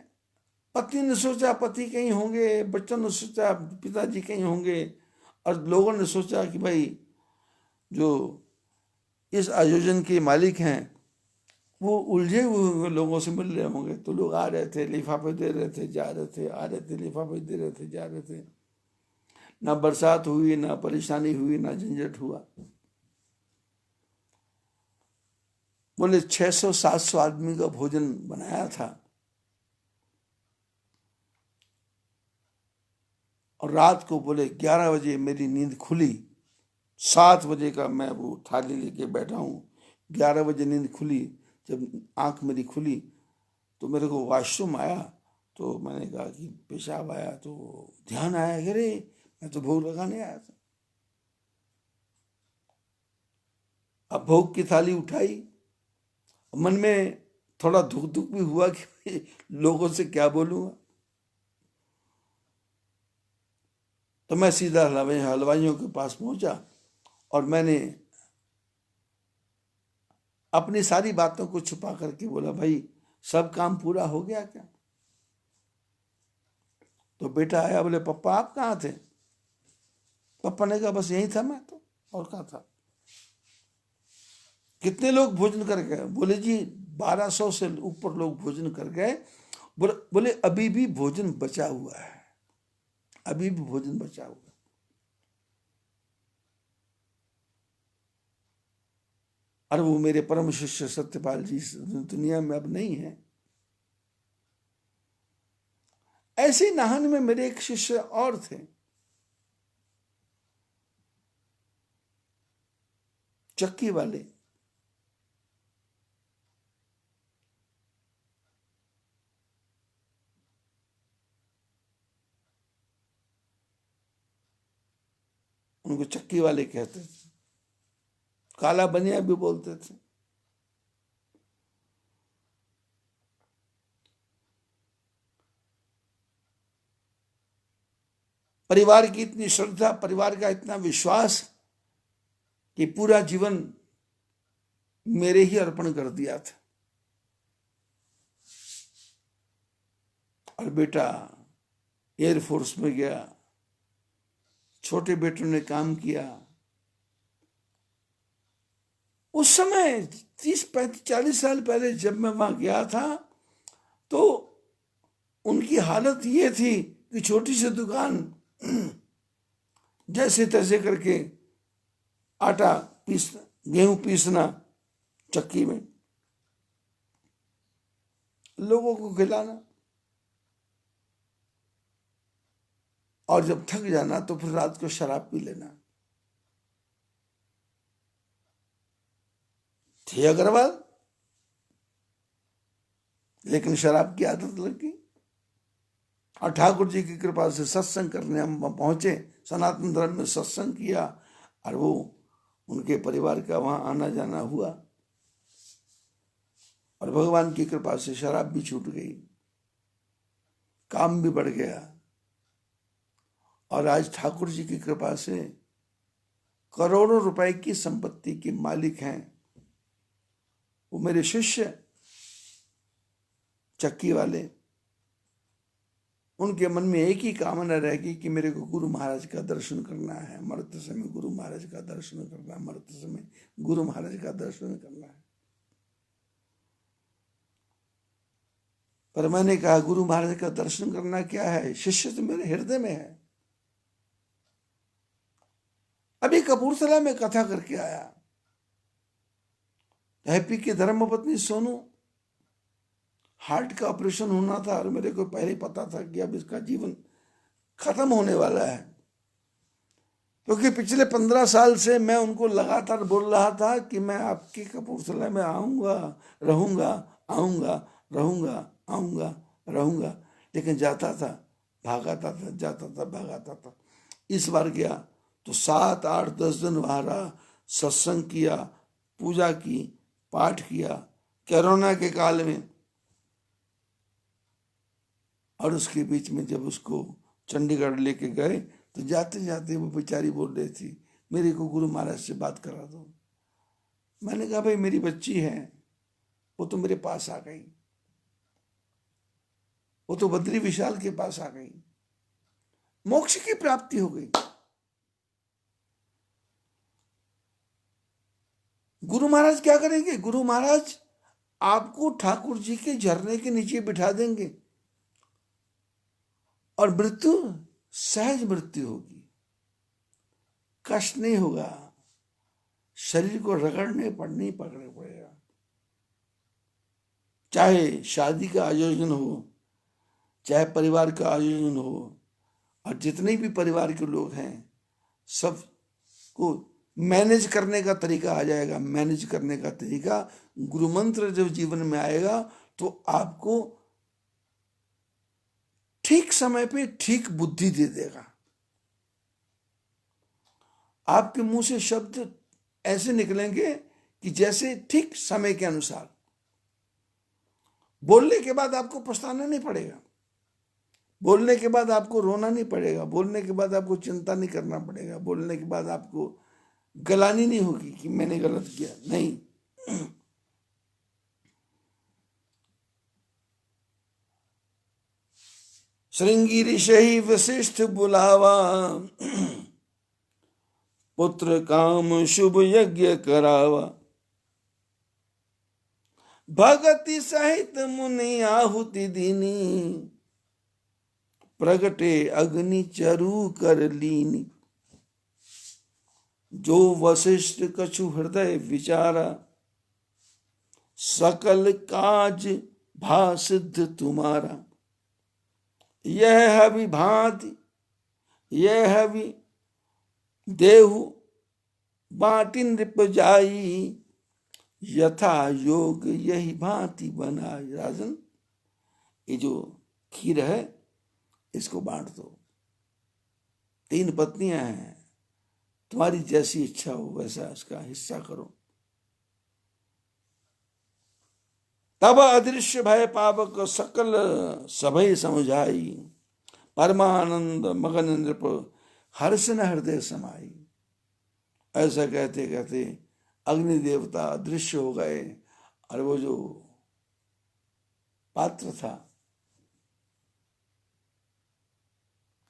पत्नी ने सोचा पति कहीं होंगे, बच्चों ने सोचा पिताजी कहीं होंगे, और लोगों ने सोचा कि भाई जो इस आयोजन के मालिक हैं वो उलझे हुए लोगों से मिल रहे होंगे, तो लोग आ रहे थे, लिफाफे दे रहे थे, जा रहे थे, आ रहे थे, लिफाफे दे रहे थे, जा रहे थे। ना बरसात हुई, ना परेशानी हुई, ना झंझट हुआ। बोले 600-700 आदमी का भोजन बनाया था, और रात को बोले 11 बजे मेरी नींद खुली। 7 बजे का मैं वो थाली लेके बैठा हूँ, 11 बजे नींद खुली। जब आंख मेरी खुली तो मेरे को वॉशरूम आया, तो मैंने कहा कि पेशाब आया, तो ध्यान आया कि अरे मैं तो भोग लगाने आया था। अब भोग की थाली उठाई, मन में थोड़ा दुख दुख भी हुआ कि लोगों से क्या बोलूँगा। तो मैं सीधा हलवाइयों के पास पहुंचा और मैंने अपनी सारी बातों को छुपा करके बोला, भाई सब काम पूरा हो गया क्या? तो बेटा आया, बोले पप्पा आप कहाँ थे? पप्पा ने कहा बस यही था मैं, तो और कहाँ था। कितने लोग भोजन कर गए? बोले जी 1200 से ऊपर लोग भोजन कर गए। बोले अभी भी भोजन बचा हुआ है, अभी भी भोजन बचा हुआ है। और वो मेरे परम शिष्य सत्यपाल जी दुनिया में अब नहीं है। ऐसे ही नाहन में मेरे एक शिष्य और थे, चक्की वाले। उनको चक्की वाले कहते थे, काला बनिया भी बोलते थे। परिवार की इतनी श्रद्धा, परिवार का इतना विश्वास कि पूरा जीवन मेरे ही अर्पण कर दिया था। और बेटा एयरफोर्स में गया, छोटे बेटों ने काम किया। उस समय 30-35-40 साल पहले जब मैं वहां गया था तो उनकी हालत ये थी कि छोटी सी दुकान, जैसे तैसे करके आटा पीसना, गेहूं पीसना चक्की में, लोगों को खिलाना, और जब थक जाना तो फिर रात को शराब पी लेना। थे अग्रवाल, लेकिन शराब की आदत लग गई। और ठाकुर जी की कृपा से सत्संग करने हम पहुंचे, सनातन धर्म में सत्संग किया, और वो उनके परिवार का वहां आना जाना हुआ, और भगवान की कृपा से शराब भी छूट गई, काम भी बढ़ गया, और आज ठाकुर जी की कृपा से करोड़ों रुपए की संपत्ति के मालिक हैं। वो मेरे शिष्य चक्की वाले, उनके मन में एक ही कामना रहेगी कि मेरे को गुरु महाराज का दर्शन करना है, मरते समय गुरु महाराज का दर्शन करना है, मरते समय गुरु महाराज का दर्शन करना है। पर मैंने कहा गुरु महाराज का दर्शन करना क्या है, शिष्य तो मेरे हृदय में है। अभी कपूरथला में कथा करके आया, हैप्पी की धर्मपत्नी सोनू, हार्ट का ऑपरेशन होना था, और मेरे को पहले पता था कि अब इसका जीवन खत्म होने वाला है, क्योंकि पिछले 15 साल से मैं उनको लगातार बोल रहा था कि मैं आपके कपूरथला में आऊंगा, रहूंगा, आऊंगा, रहूंगा, आऊंगा, रहूंगा, लेकिन जाता था, भागाता था, जाता था, भागाता था। इस बार गया तो 7-8-10 दिन वहां रहा, सत्संग किया, पूजा की, पाठ किया, कोरोना के काल में। और उसके बीच में जब उसको चंडीगढ़ लेके गए तो जाते जाते वो बेचारी बोल रही थी, मेरे को गुरु महाराज से बात करा दो। मैंने कहा भाई मेरी बच्ची है, वो तो मेरे पास आ गई, वो तो बद्री विशाल के पास आ गई, मोक्ष की प्राप्ति हो गई। गुरु महाराज क्या करेंगे? गुरु महाराज आपको ठाकुर जी के झरने के नीचे बिठा देंगे और मृत्यु सहज मृत्यु होगी, कष्ट नहीं होगा, शरीर को रगड़ने पड़ने पकड़ने पड़ेगा। चाहे शादी का आयोजन हो, चाहे परिवार का आयोजन हो, और जितने भी परिवार के लोग हैं सबको मैनेज करने का तरीका आ जाएगा। मैनेज करने का तरीका गुरु मंत्र जब जीवन में आएगा तो आपको ठीक समय पे ठीक बुद्धि दे देगा। आपके मुंह से शब्द ऐसे निकलेंगे कि जैसे ठीक समय के अनुसार। बोलने के बाद आपको पछताना नहीं पड़ेगा, बोलने के बाद आपको रोना नहीं पड़ेगा, बोलने के बाद आपको चिंता नहीं करना पड़ेगा, बोलने के बाद आपको गलानी नहीं होगी कि मैंने गलत किया, नहीं। श्रृंगी ऋषि वशिष्ठ बुलावा, पुत्र काम शुभ यज्ञ करावा, भगति सहित मुनि आहुति दीनी, प्रगटे अग्नि चरु कर लीनी, जो वशिष्ठ कछु हृदय विचारा, सकल काज भा सिद्ध तुम्हारा। यह हवि भांति यह हवि देहु बाटी नृप जाई, यथा योग यही भांति बनाई। राजन, ये जो खीर है इसको बांट दो। 3 पत्नियां हैं, तुम्हारी जैसी इच्छा हो वैसा इसका हिस्सा करो। तब अदृश्य भय पावक सकल सभय समझाई, परमानंद मगन नृप हर्ष न हृदय समाई। ऐसा कहते कहते अग्नि देवता अदृश्य हो गए और वो जो पात्र था,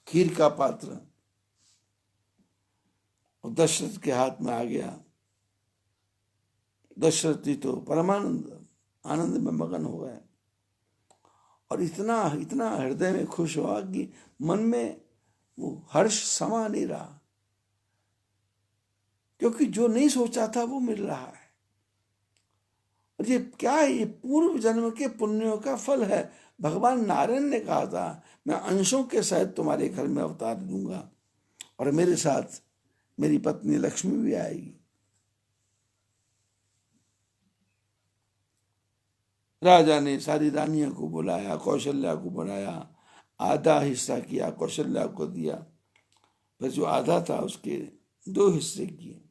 खीर का पात्र, दशरथ के हाथ में आ गया। दशरथ जी तो परमानंद आनंद में मगन हो गए और इतना इतना हृदय में खुश हुआ कि मन में वो हर्ष समा नहीं रहा, क्योंकि जो नहीं सोचा था वो मिल रहा है। और ये क्या है? ये पूर्व जन्म के पुण्यों का फल है। भगवान नारायण ने कहा था मैं अंशों के सहित तुम्हारे घर में अवतार दूंगा और मेरे साथ मेरी पत्नी लक्ष्मी भी आएगी। राजा ने सारी रानियों को बुलाया, कौशल्या को बुलाया, आधा हिस्सा किया, कौशल्या को दिया, फिर जो आधा था उसके 2 हिस्से किए।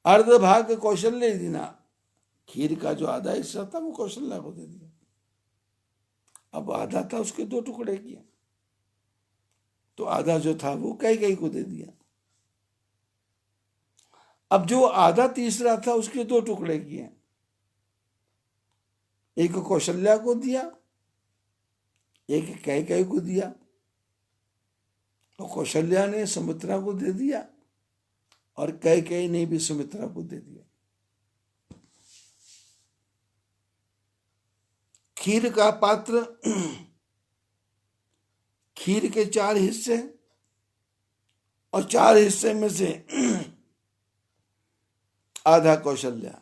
अर्ध भाग कौशल्य देना, खीर का जो आधा हिस्सा था वो कौशल्या को दे दिया। अब आधा था उसके 2 टुकड़े किए, तो आधा जो था वो कैकेयी को दे दिया। अब जो आधा तीसरा था उसके 2 टुकड़े किए, एक कौशल्या को दिया, एक कैकेयी को दिया, और कौशल्या ने सुमित्रा को दे दिया और कैकेयी ने भी सुमित्रा को दे दिया। खीर का पात्र, खीर के 4 हिस्से और 4 हिस्से में से आधा कौशल्या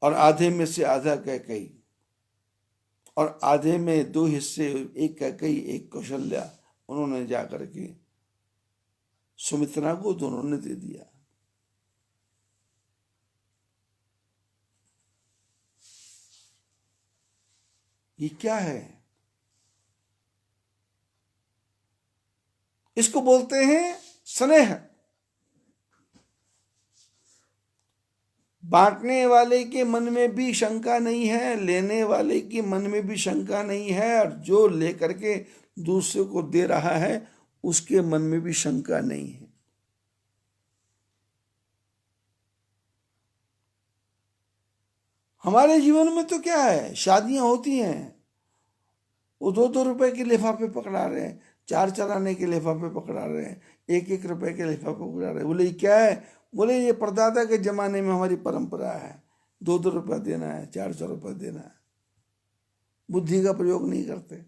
और आधे में से आधा कैकेयी, और आधे में 2 हिस्से, एक कैकेयी एक कौशल्या, उन्होंने जाकर के सुमित्रा को दोनों ने दे दिया। ये क्या है? इसको बोलते हैं स्नेह। बांटने वाले के मन में भी शंका नहीं है, लेने वाले के मन में भी शंका नहीं है, और जो लेकर के दूसरे को दे रहा है उसके मन में भी शंका नहीं है। हमारे जीवन में तो क्या है, शादियां होती हैं, वो 2-2 रुपए के लिफाफे पकड़ा रहे हैं, 4 आने के लिफाफे पकड़ा रहे हैं, 1-1 रुपए के लिफाफे पकड़ा रहे हैं। बोले ये क्या है? बोले ये परदादा के जमाने में हमारी परंपरा है, 2-2 रुपया देना है, 4-4 रुपया देना है। बुद्धि का प्रयोग नहीं करते।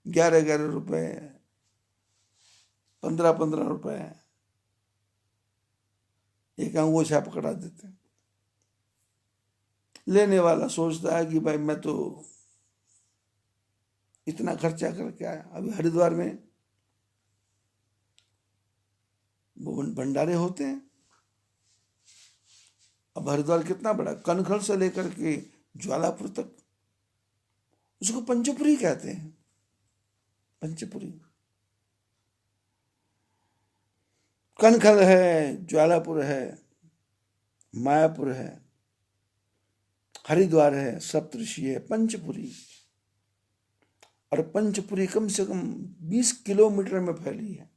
11-11 रुपए, 15-15 रुपए एक अंगूठा पकड़ा देते। लेने वाला सोचता है कि भाई मैं तो इतना खर्चा करके आया। अभी हरिद्वार में वो भंडारे होते हैं। अब हरिद्वार कितना बड़ा, कनखल से लेकर के ज्वालापुर तक, उसको पंचपुरी कहते हैं। पंचपुरी, कनखल है, ज्वालापुर है, मायापुर है, हरिद्वार है, सप्तऋषि है, पंचपुरी। और पंचपुरी कम से कम 20 किलोमीटर में फैली है।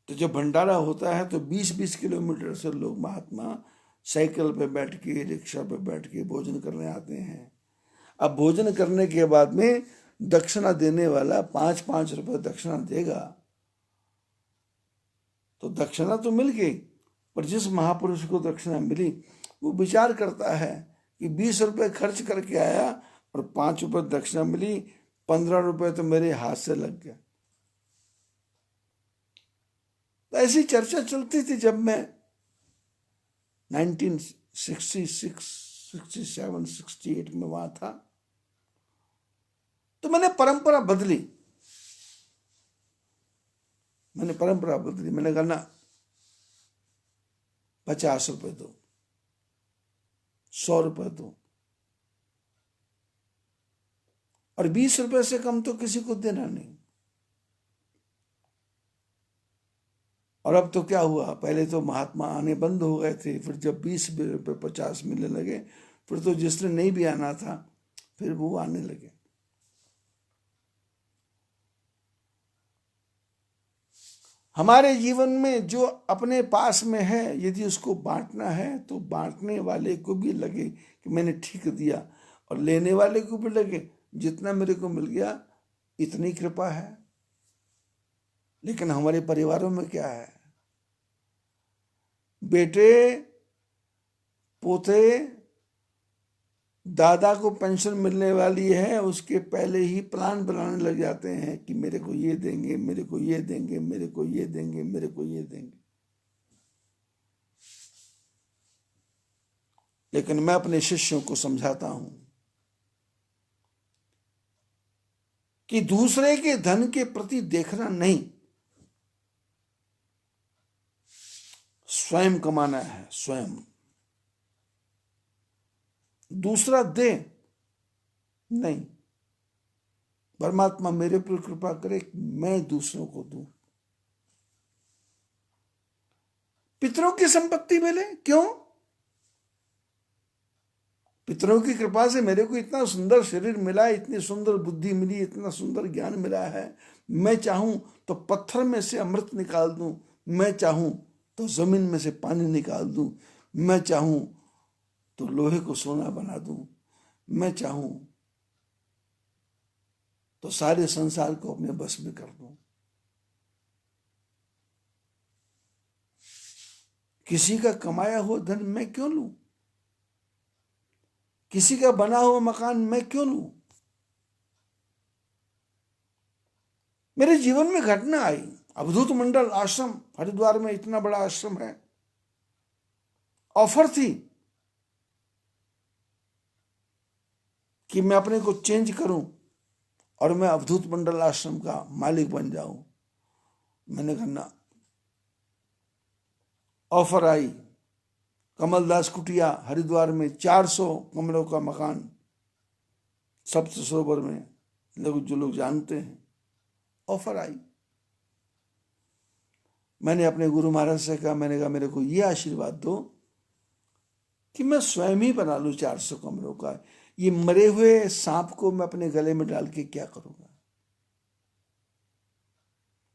तो जब भंडारा होता है तो 20-20 किलोमीटर से लोग महात्मा साइकिल पे बैठ के, रिक्शा पे बैठ के भोजन करने आते हैं। अब भोजन करने के बाद में दक्षिणा देने वाला 5-5 रुपए दक्षिणा देगा, तो दक्षिणा तो मिल गई, पर जिस महापुरुष को दक्षिणा मिली वो विचार करता है कि 20 रुपए खर्च करके आया और 5 रुपए दक्षिणा मिली, 15 रुपए तो मेरे हाथ से लग गया। तो ऐसी चर्चा चलती थी जब मैं 1966, 67, 68 में वहां था। तो मैंने परंपरा बदली। मैंने कहा ना, 50 रुपए दो, 100 रुपए दो, और 20 रुपए से कम तो किसी को देना नहीं। और अब तो क्या हुआ, पहले तो महात्मा आने बंद हो गए थे, फिर जब 20 रुपए 50 मिलने लगे, फिर तो जिसने नहीं भी आना था फिर वो आने लगे। हमारे जीवन में जो अपने पास में है, यदि उसको बांटना है तो बांटने वाले को भी लगे कि मैंने ठीक दिया, और लेने वाले को भी लगे जितना मेरे को मिल गया इतनी कृपा है। लेकिन हमारे परिवारों में क्या है, बेटे पोते दादा को पेंशन मिलने वाली है, उसके पहले ही प्लान बनाने लग जाते हैं कि मेरे को ये देंगे, मेरे को ये देंगे, मेरे को ये देंगे, मेरे को ये देंगे। लेकिन मैं अपने शिष्यों को समझाता हूं कि दूसरे के धन के प्रति देखना नहीं, स्वयं कमाना है, स्वयं। दूसरा दे नहीं, परमात्मा मेरे पर कृपा करे मैं दूसरों को दूं। पितरों की संपत्ति मिले, क्यों? पितरों की कृपा से मेरे को इतना सुंदर शरीर मिला, इतनी सुंदर बुद्धि मिली, इतना सुंदर ज्ञान मिला है। मैं चाहूं तो पत्थर में से अमृत निकाल दूं, मैं चाहूं तो जमीन में से पानी निकाल दूं, मैं चाहूं तो लोहे को सोना बना दूं, मैं चाहूं तो सारे संसार को अपने बस में कर दूं। किसी का कमाया हुआ धन मैं क्यों लूं? किसी का बना हुआ मकान मैं क्यों लूं? मेरे जीवन में घटना आई, अवधूत मंडल आश्रम हरिद्वार में, इतना बड़ा आश्रम है, ऑफर थी कि मैं अपने को चेंज करूं और मैं अवधूत मंडल आश्रम का मालिक बन जाऊं। मैंने कहा ना। ऑफर आई, कमलदास कुटिया हरिद्वार में 400 कमरों का मकान, सप्त सरोवर में, जो लोग जानते हैं। ऑफर आई, मैंने अपने गुरु महाराज से कहा, मैंने कहा मेरे को ये आशीर्वाद दो कि मैं स्वयं ही बना लूं 400 कमरों का। ये मरे हुए सांप को मैं अपने गले में डाल के क्या करूंगा?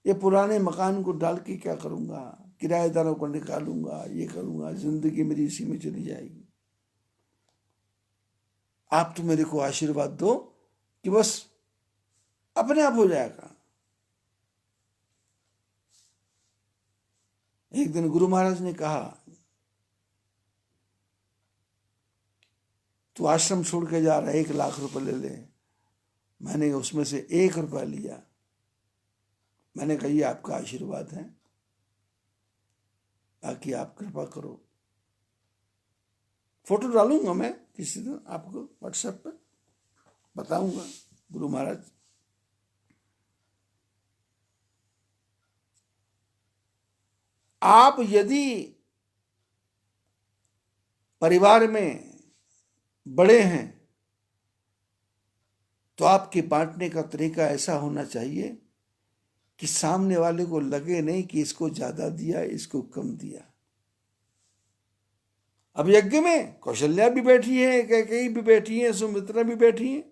ये पुराने मकान को डाल के क्या करूंगा? किराएदारों को निकालूंगा, ये करूंगा, जिंदगी मेरी इसी में चली जाएगी। आप तो मेरे को आशीर्वाद दो कि बस अपने आप हो जाएगा। एक दिन गुरु महाराज ने कहा, तू आश्रम छोड़ के जा रहा है, 1 लाख रुपए ले ले। मैंने उसमें से 1 रुपया लिया। मैंने कहा, ये आपका आशीर्वाद है, बाकी आप कृपा करो। फोटो डालूंगा मैं किसी दिन आपको व्हाट्सएप पर, बताऊंगा गुरु महाराज। आप यदि परिवार में बड़े हैं तो आपके बांटने का तरीका ऐसा होना चाहिए कि सामने वाले को लगे नहीं कि इसको ज्यादा दिया, इसको कम दिया। अब यज्ञ में कौशल्या भी बैठी है, कैकेयी भी बैठी है, सुमित्रा भी बैठी है,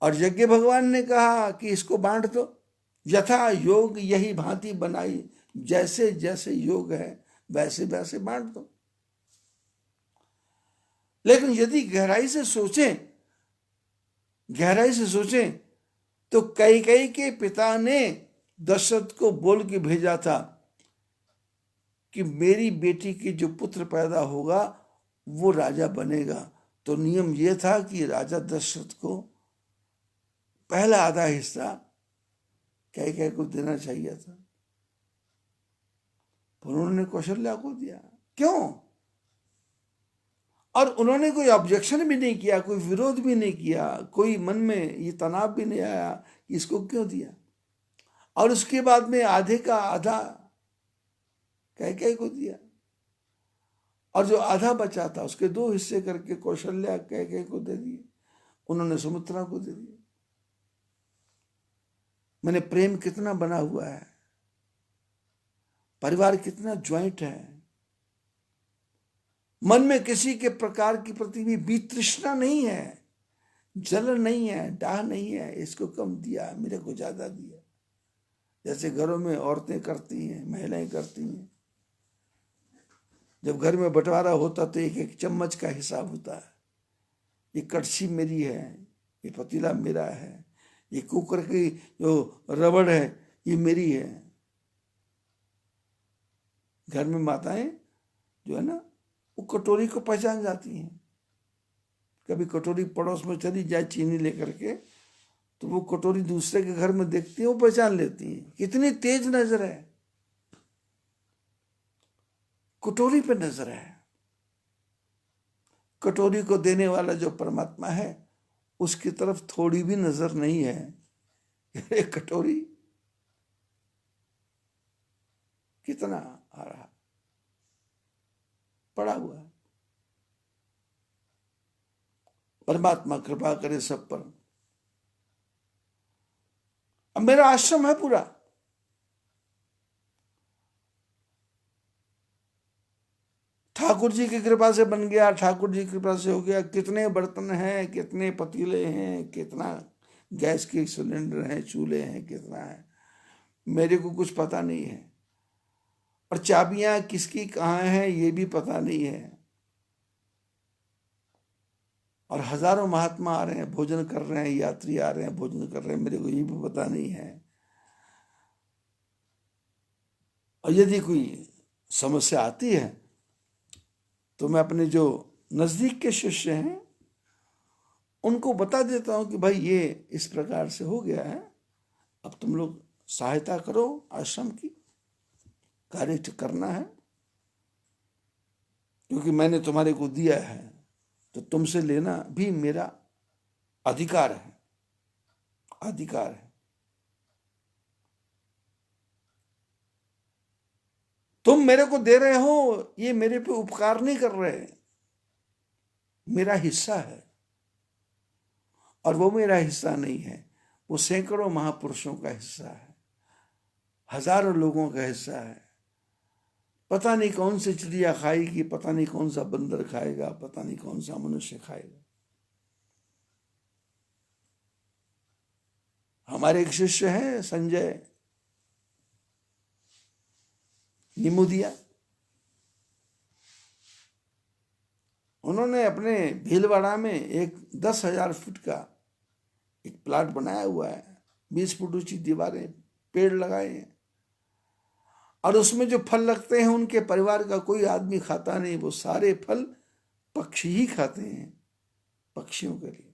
और यज्ञ भगवान ने कहा कि इसको बांट दो। यथा योग यही भांति बनाई, जैसे जैसे योग है वैसे वैसे बांट दो। लेकिन यदि गहराई से सोचें तो कैकेयी के पिता ने दशरथ को बोल के भेजा था कि मेरी बेटी की जो पुत्र पैदा होगा वो राजा बनेगा। तो नियम ये था कि राजा दशरथ को पहला आधा हिस्सा कैकेयी को देना चाहिए था, पर उन्होंने कौशल्या को दिया। क्यों? और उन्होंने कोई ऑब्जेक्शन भी नहीं किया, कोई विरोध भी नहीं किया, कोई मन में ये तनाव भी नहीं आया कि इसको क्यों दिया। और उसके बाद में आधे का आधा कैकेयी को दिया, और जो आधा बचा था उसके 2 हिस्से करके कौशल्या कैकेयी को दे दिए, उन्होंने सुमित्रा को दे दिया। मैंने प्रेम कितना बना हुआ है, परिवार कितना ज्वाइंट है, मन में किसी के प्रकार की प्रति भी वितृष्णा नहीं है, जलन नहीं है, डाह नहीं है, इसको कम दिया, मेरे को ज्यादा दिया। जैसे घरों में औरतें करती हैं, महिलाएं करती हैं। जब घर में बंटवारा होता तो एक एक चम्मच का हिसाब होता है। ये कड़छी मेरी है, ये पतीला मेरा है, ये कुकर की जो रबड़ है ये मेरी है। घर में माताएं जो है ना, वो कटोरी को पहचान जाती हैं। कभी कटोरी पड़ोस में चली जाए चीनी लेकर के, तो वो कटोरी दूसरे के घर में देखती है, वो पहचान लेती है। कितनी तेज नजर है, कटोरी पे नजर है। कटोरी को देने वाला जो परमात्मा है उसकी तरफ थोड़ी भी नजर नहीं है। ये कटोरी कितना आ रहा, पड़ा हुआ है। परमात्मा कृपा करे सब पर। अब मेरा आश्रम है पूरा, ठाकुर जी की कृपा से बन गया, ठाकुर जी की कृपा से हो गया। कितने बर्तन हैं, कितने पतीले हैं, कितना गैस के सिलेंडर हैं, चूल्हे हैं, कितना है, मेरे को कुछ पता नहीं है। और चाबियां किसकी कहाँ हैं ये भी पता नहीं है। और हजारों महात्मा आ रहे हैं, भोजन कर रहे हैं, यात्री आ रहे हैं, भोजन कर रहे हैं, मेरे को ये भी पता नहीं है। और यदि कोई समस्या आती है तो मैं अपने जो नजदीक के शिष्य हैं उनको बता देता हूं कि भाई ये इस प्रकार से हो गया है, अब तुम लोग सहायता करो, आश्रम की कार्य करना है, क्योंकि मैंने तुम्हारे को दिया है तो तुमसे लेना भी मेरा अधिकार है, अधिकार है। तुम मेरे को दे रहे हो, ये मेरे पे उपकार नहीं कर रहे, मेरा हिस्सा है। और वो मेरा हिस्सा नहीं है, वो सैकड़ों महापुरुषों का हिस्सा है, हजारों लोगों का हिस्सा है। पता नहीं कौन सी चिड़िया खाएगी, पता नहीं कौन सा बंदर खाएगा, पता नहीं कौन सा मनुष्य खाएगा। हमारे एक शिष्य हैं संजय निमुदिया, उन्होंने अपने भीलवाड़ा में एक 10,000 फुट का एक प्लाट बनाया हुआ है, 20 फुट ऊंची दीवारें, पेड़ लगाए हैं, और उसमें जो फल लगते हैं उनके परिवार का कोई आदमी खाता नहीं, वो सारे फल पक्षी ही खाते हैं, पक्षियों के लिए।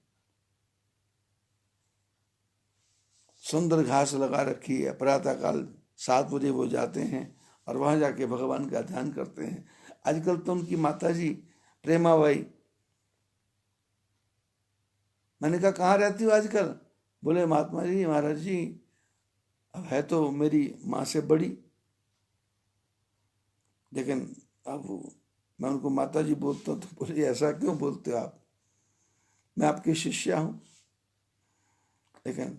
सुंदर घास लगा रखी है, प्रातःकाल 7 बजे वो जाते हैं और वहां जाके भगवान का ध्यान करते हैं। आजकल तो उनकी माता जी प्रेमाबाई, मैंने कहा कहाँ रहती हो आजकल? बोले महात्मा जी, महाराज जी अब है तो मेरी माँ से बड़ी, लेकिन अब मैं उनको माता जी बोलता हूँ तो बोले ऐसा क्यों बोलते हो आप, मैं आपकी शिष्या हूँ, लेकिन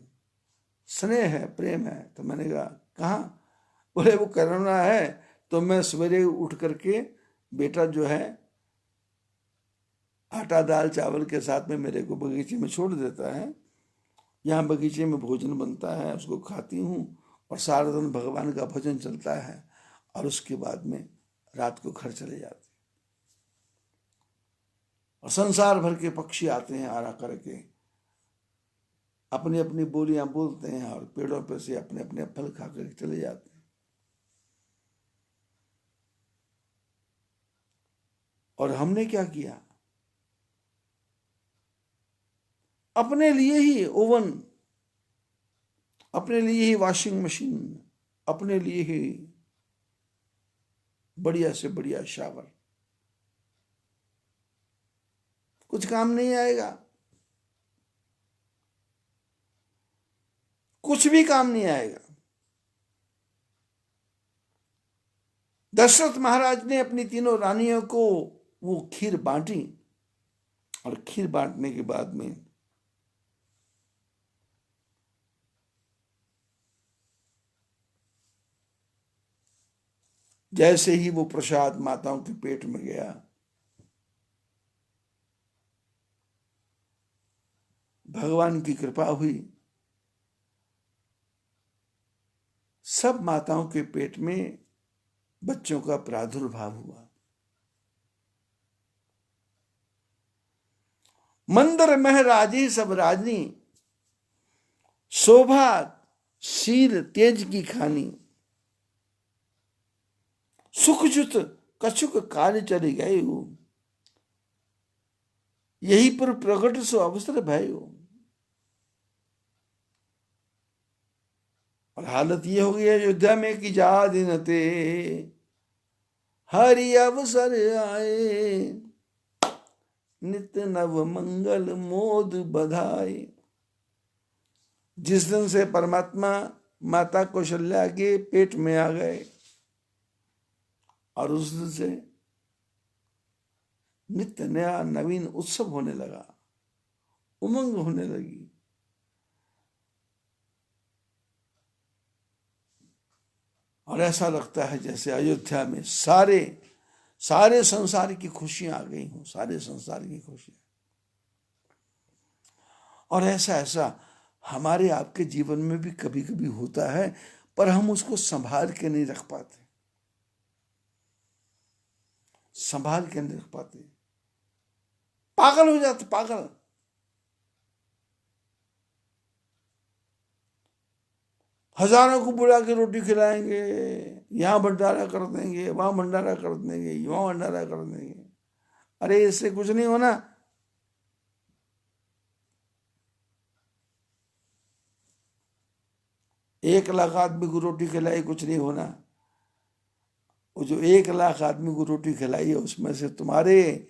स्नेह है, प्रेम है। तो मैंने कहा कहाँ? बोले वो करुणा है, तो मैं सवेरे उठ करके बेटा जो है आटा दाल चावल के साथ में मेरे को बगीचे में छोड़ देता है, यहाँ बगीचे में भोजन बनता है, उसको खाती हूँ और सारा दिन भगवान का भजन चलता है, और उसके बाद में रात को घर चले जाते। और संसार भर के पक्षी आते हैं आरा करके, अपनी अपनी बोलियां बोलते हैं और पेड़ों पर से अपने अपने फल खा कर चले जाते हैं। और हमने क्या किया? अपने लिए ही ओवन, अपने लिए ही वॉशिंग मशीन, अपने लिए ही बढ़िया से बढ़िया शावर, कुछ काम नहीं आएगा, कुछ भी काम नहीं आएगा। दशरथ महाराज ने अपनी तीनों रानियों को वो खीर बांटी, और खीर बांटने के बाद में जैसे ही वो प्रसाद माताओं के पेट में गया, भगवान की कृपा हुई, सब माताओं के पेट में बच्चों का प्रादुर्भाव हुआ। मंदर मह राजी सब राजनी, शोभा शील तेज की खानी, सुख जुत कछुक काल चली गए हो, यही पर प्रकट सो अवसर भयो। और हालत ये हो गई है अयोध्या में कि जा दिन ते हरि अवसर आए, नित्य नव मंगल मोद बधाई। जिस दिन से परमात्मा माता कौशल्या के पेट में आ गए, और उस दिन से नित्य नया नवीन उत्सव होने लगा, उमंग होने लगी। और ऐसा लगता है जैसे अयोध्या में सारे संसार की खुशियां आ गई हों, सारे संसार की खुशियां। और ऐसा हमारे आपके जीवन में भी कभी कभी होता है, पर हम उसको संभाल के नहीं रख पाते, संभाल के नहीं रख पाते, पागल हो जाते, पागल। हजारों को बुला के रोटी खिलाएंगे, यहाँ भंडारा कर देंगे, वहां भंडारा कर देंगे, वहां भंडारा कर देंगे। अरे इससे कुछ नहीं होना। एक लाख आदमी को रोटी खिलाई, कुछ नहीं होना। वो जो 1 लाख आदमी को रोटी खिलाई है, उसमें से तुम्हारे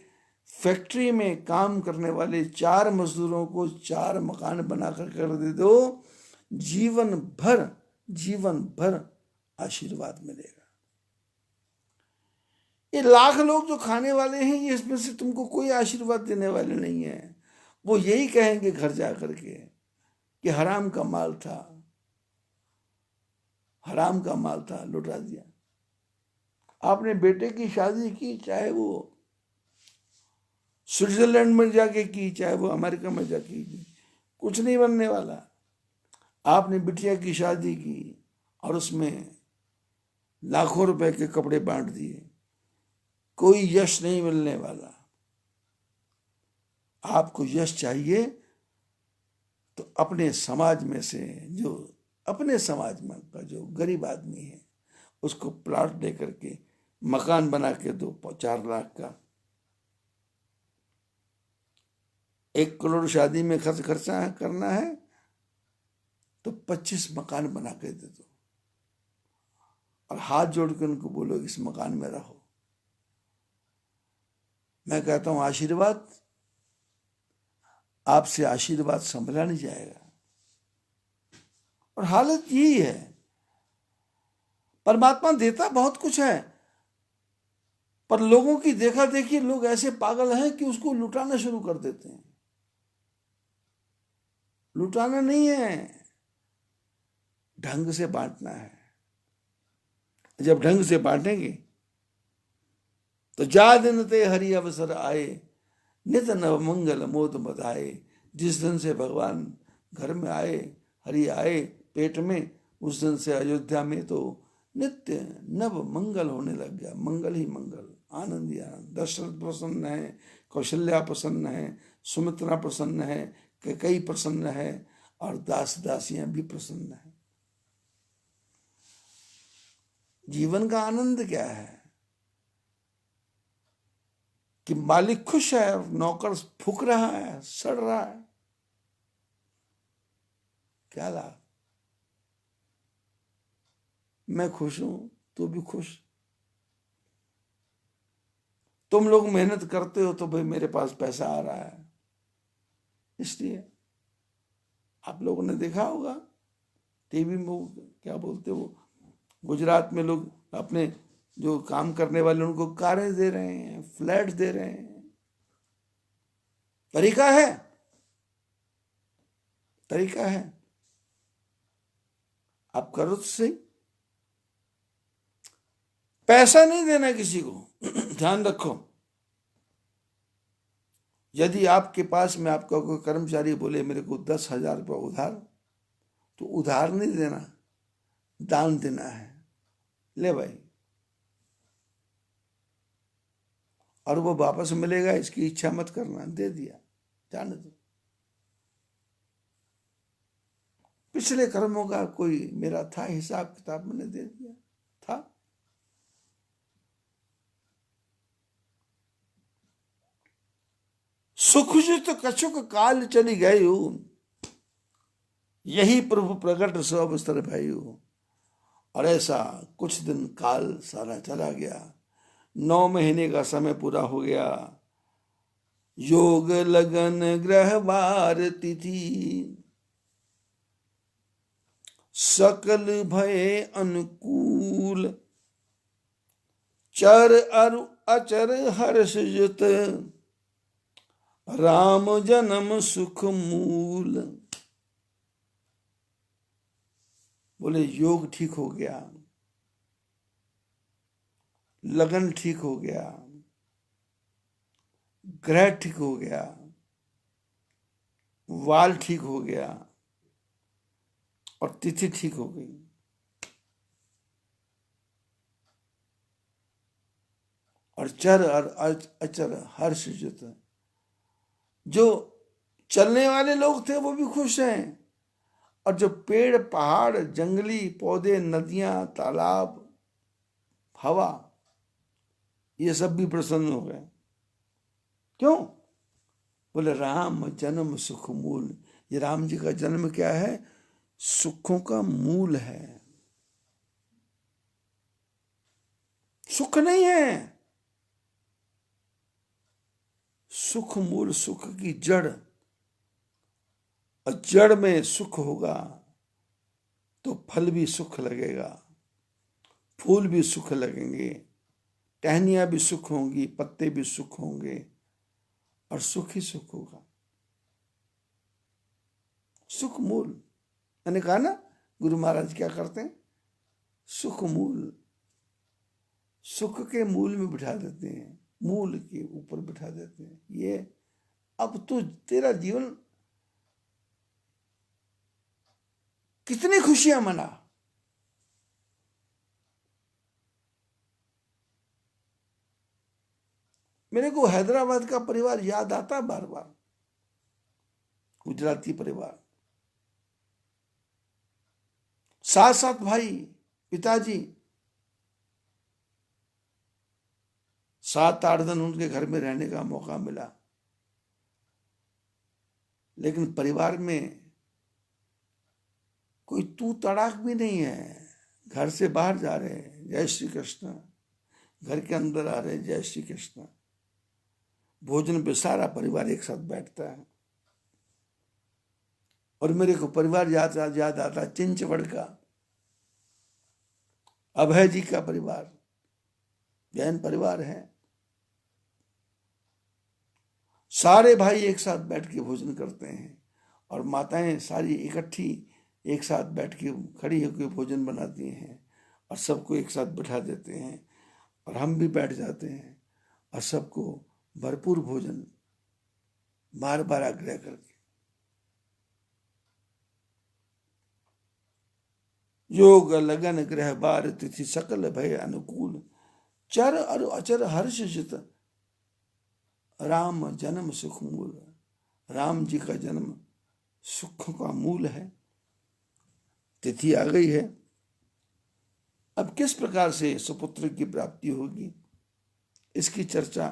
फैक्ट्री में काम करने वाले 4 मजदूरों को 4 मकान बनाकर कर दे दो, जीवन भर आशीर्वाद मिलेगा। ये लाख लोग जो खाने वाले हैं, ये इसमें से तुमको कोई आशीर्वाद देने वाले नहीं है। वो यही कहेंगे घर जा करके कि हराम का माल था, हराम का माल था, लुटा दिया। आपने बेटे की शादी की, चाहे वो स्विट्जरलैंड में जाके की, चाहे वो अमेरिका में जाके की, कुछ नहीं बनने वाला। आपने बिटिया की शादी की और उसमें लाखों रुपए के कपड़े बांट दिए, कोई यश नहीं मिलने वाला। आपको यश चाहिए तो अपने समाज में से जो अपने समाज में का जो गरीब आदमी है उसको प्लॉट लेकर के मकान बना के दो 4 लाख का। 1 करोड़ शादी में खर्चा करना है तो 25 मकान बना के दे दो और हाथ जोड़ के उनको बोलो इस मकान में रहो। मैं कहता हूं आशीर्वाद, आपसे आशीर्वाद संभला नहीं जाएगा। और हालत यही है। परमात्मा देता बहुत कुछ है, पर लोगों की देखा देखी लोग ऐसे पागल हैं कि उसको लुटाना शुरू कर देते हैं। लुटाना नहीं है, ढंग से बांटना है। जब ढंग से बांटेंगे तो जा दिन ते हरि अवसर आए, नित नव मंगल मोद बधाए। जिस दिन से भगवान घर में आए, हरि आए पेट में, उस दिन से अयोध्या में तो नित्य नव मंगल होने लग गया। मंगल ही मंगल, आनंद ही आनंद। दशरथ प्रसन्न है, कौशल्या प्रसन्न है, सुमित्रा प्रसन्न है, कैकेयी प्रसन्न है और दास दासियां भी प्रसन्न है। जीवन का आनंद क्या है कि मालिक खुश है और नौकर फूक रहा है, सड़ रहा है। क्या लाभ? मैं खुश हूं, तू भी खुश। तुम लोग मेहनत करते हो तो भाई मेरे पास पैसा आ रहा है, इसलिए। आप लोगों ने देखा होगा टीवी में वो क्या बोलते हो, गुजरात में लोग अपने जो काम करने वाले उनको कारें दे रहे हैं, फ्लैट दे रहे हैं। तरीका है, तरीका है। आप करो तो सही। पैसा नहीं देना किसी को। ध्यान रखो, यदि आपके पास में आपका कोई कर्मचारी बोले मेरे को 10,000 रुपये उधार, तो उधार नहीं देना, दान देना है। ले भाई, और वो वापस मिलेगा इसकी इच्छा मत करना। दे दिया, जाने दो। पिछले कर्मों का कोई मेरा था हिसाब किताब, मैंने दे दिया था। सुख जित कछुक काल चली गयु, यही प्रभु प्रकट सो अवसर भयु। और ऐसा कुछ दिन काल सारा चला गया, 9 महीने का समय पूरा हो गया। योग लगन ग्रह वार तिथि, सकल भय अनुकूल। चर अरु अचर हर्ष जित, राम जन्म सुख मूल। बोले योग ठीक हो गया, लगन ठीक हो गया, ग्रह ठीक हो गया, वाल ठीक हो गया और तिथि ठीक हो गई। और चर और अचर हर्ष जित, जो चलने वाले लोग थे वो भी खुश हैं, और जो पेड़ पहाड़ जंगली पौधे नदियां तालाब हवा ये सब भी प्रसन्न हो गए। क्यों? बोले राम जन्म सुख मूल। ये राम जी का जन्म क्या है? सुखों का मूल है। सुख नहीं है, सुख मूल, सुख की जड़। और जड़ में सुख होगा तो फल भी सुख लगेगा, फूल भी सुख लगेंगे, टहनियां भी सुख होंगी, पत्ते भी सुख होंगे और सुख ही सुख होगा। सुख मूल, मैंने कहा ना गुरु महाराज क्या करते हैं? सुख मूल, सुख के मूल में बिठा देते हैं, मूल के ऊपर बिठा देते हैं। ये अब तो तेरा जीवन कितनी खुशियां मना। मेरे को हैदराबाद का परिवार याद आता बार बार, गुजराती परिवार। सात सात भाई, पिताजी 7-8 दिन उनके घर में रहने का मौका मिला, लेकिन परिवार में कोई तू तड़ाक भी नहीं है। घर से बाहर जा रहे हैं, जय श्री कृष्ण, घर के अंदर आ रहे हैं, जय श्री कृष्ण। भोजन पे सारा परिवार एक साथ बैठता है। और मेरे को परिवार याद आता चिंचवड़ का अभय जी का परिवार, जैन परिवार है। सारे भाई एक साथ बैठ के भोजन करते हैं और माताएं सारी इकट्ठी एक साथ बैठ के खड़ी होकर भोजन बनाती हैं और सबको एक साथ बैठा देते हैं और हम भी बैठ जाते हैं और सबको भरपूर भोजन बार बार आग्रह करके। योग लगन ग्रह बार तिथि सकल भय अनुकूल, चर और अचर हर्ष जित राम जन्म सुख मूल। राम जी का जन्म सुख का मूल है। तिथि आ गई है, अब किस प्रकार से सुपुत्र की प्राप्ति होगी, इसकी चर्चा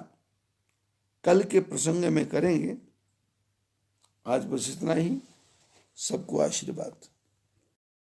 कल के प्रसंग में करेंगे। आज बस इतना ही। सबको आशीर्वाद।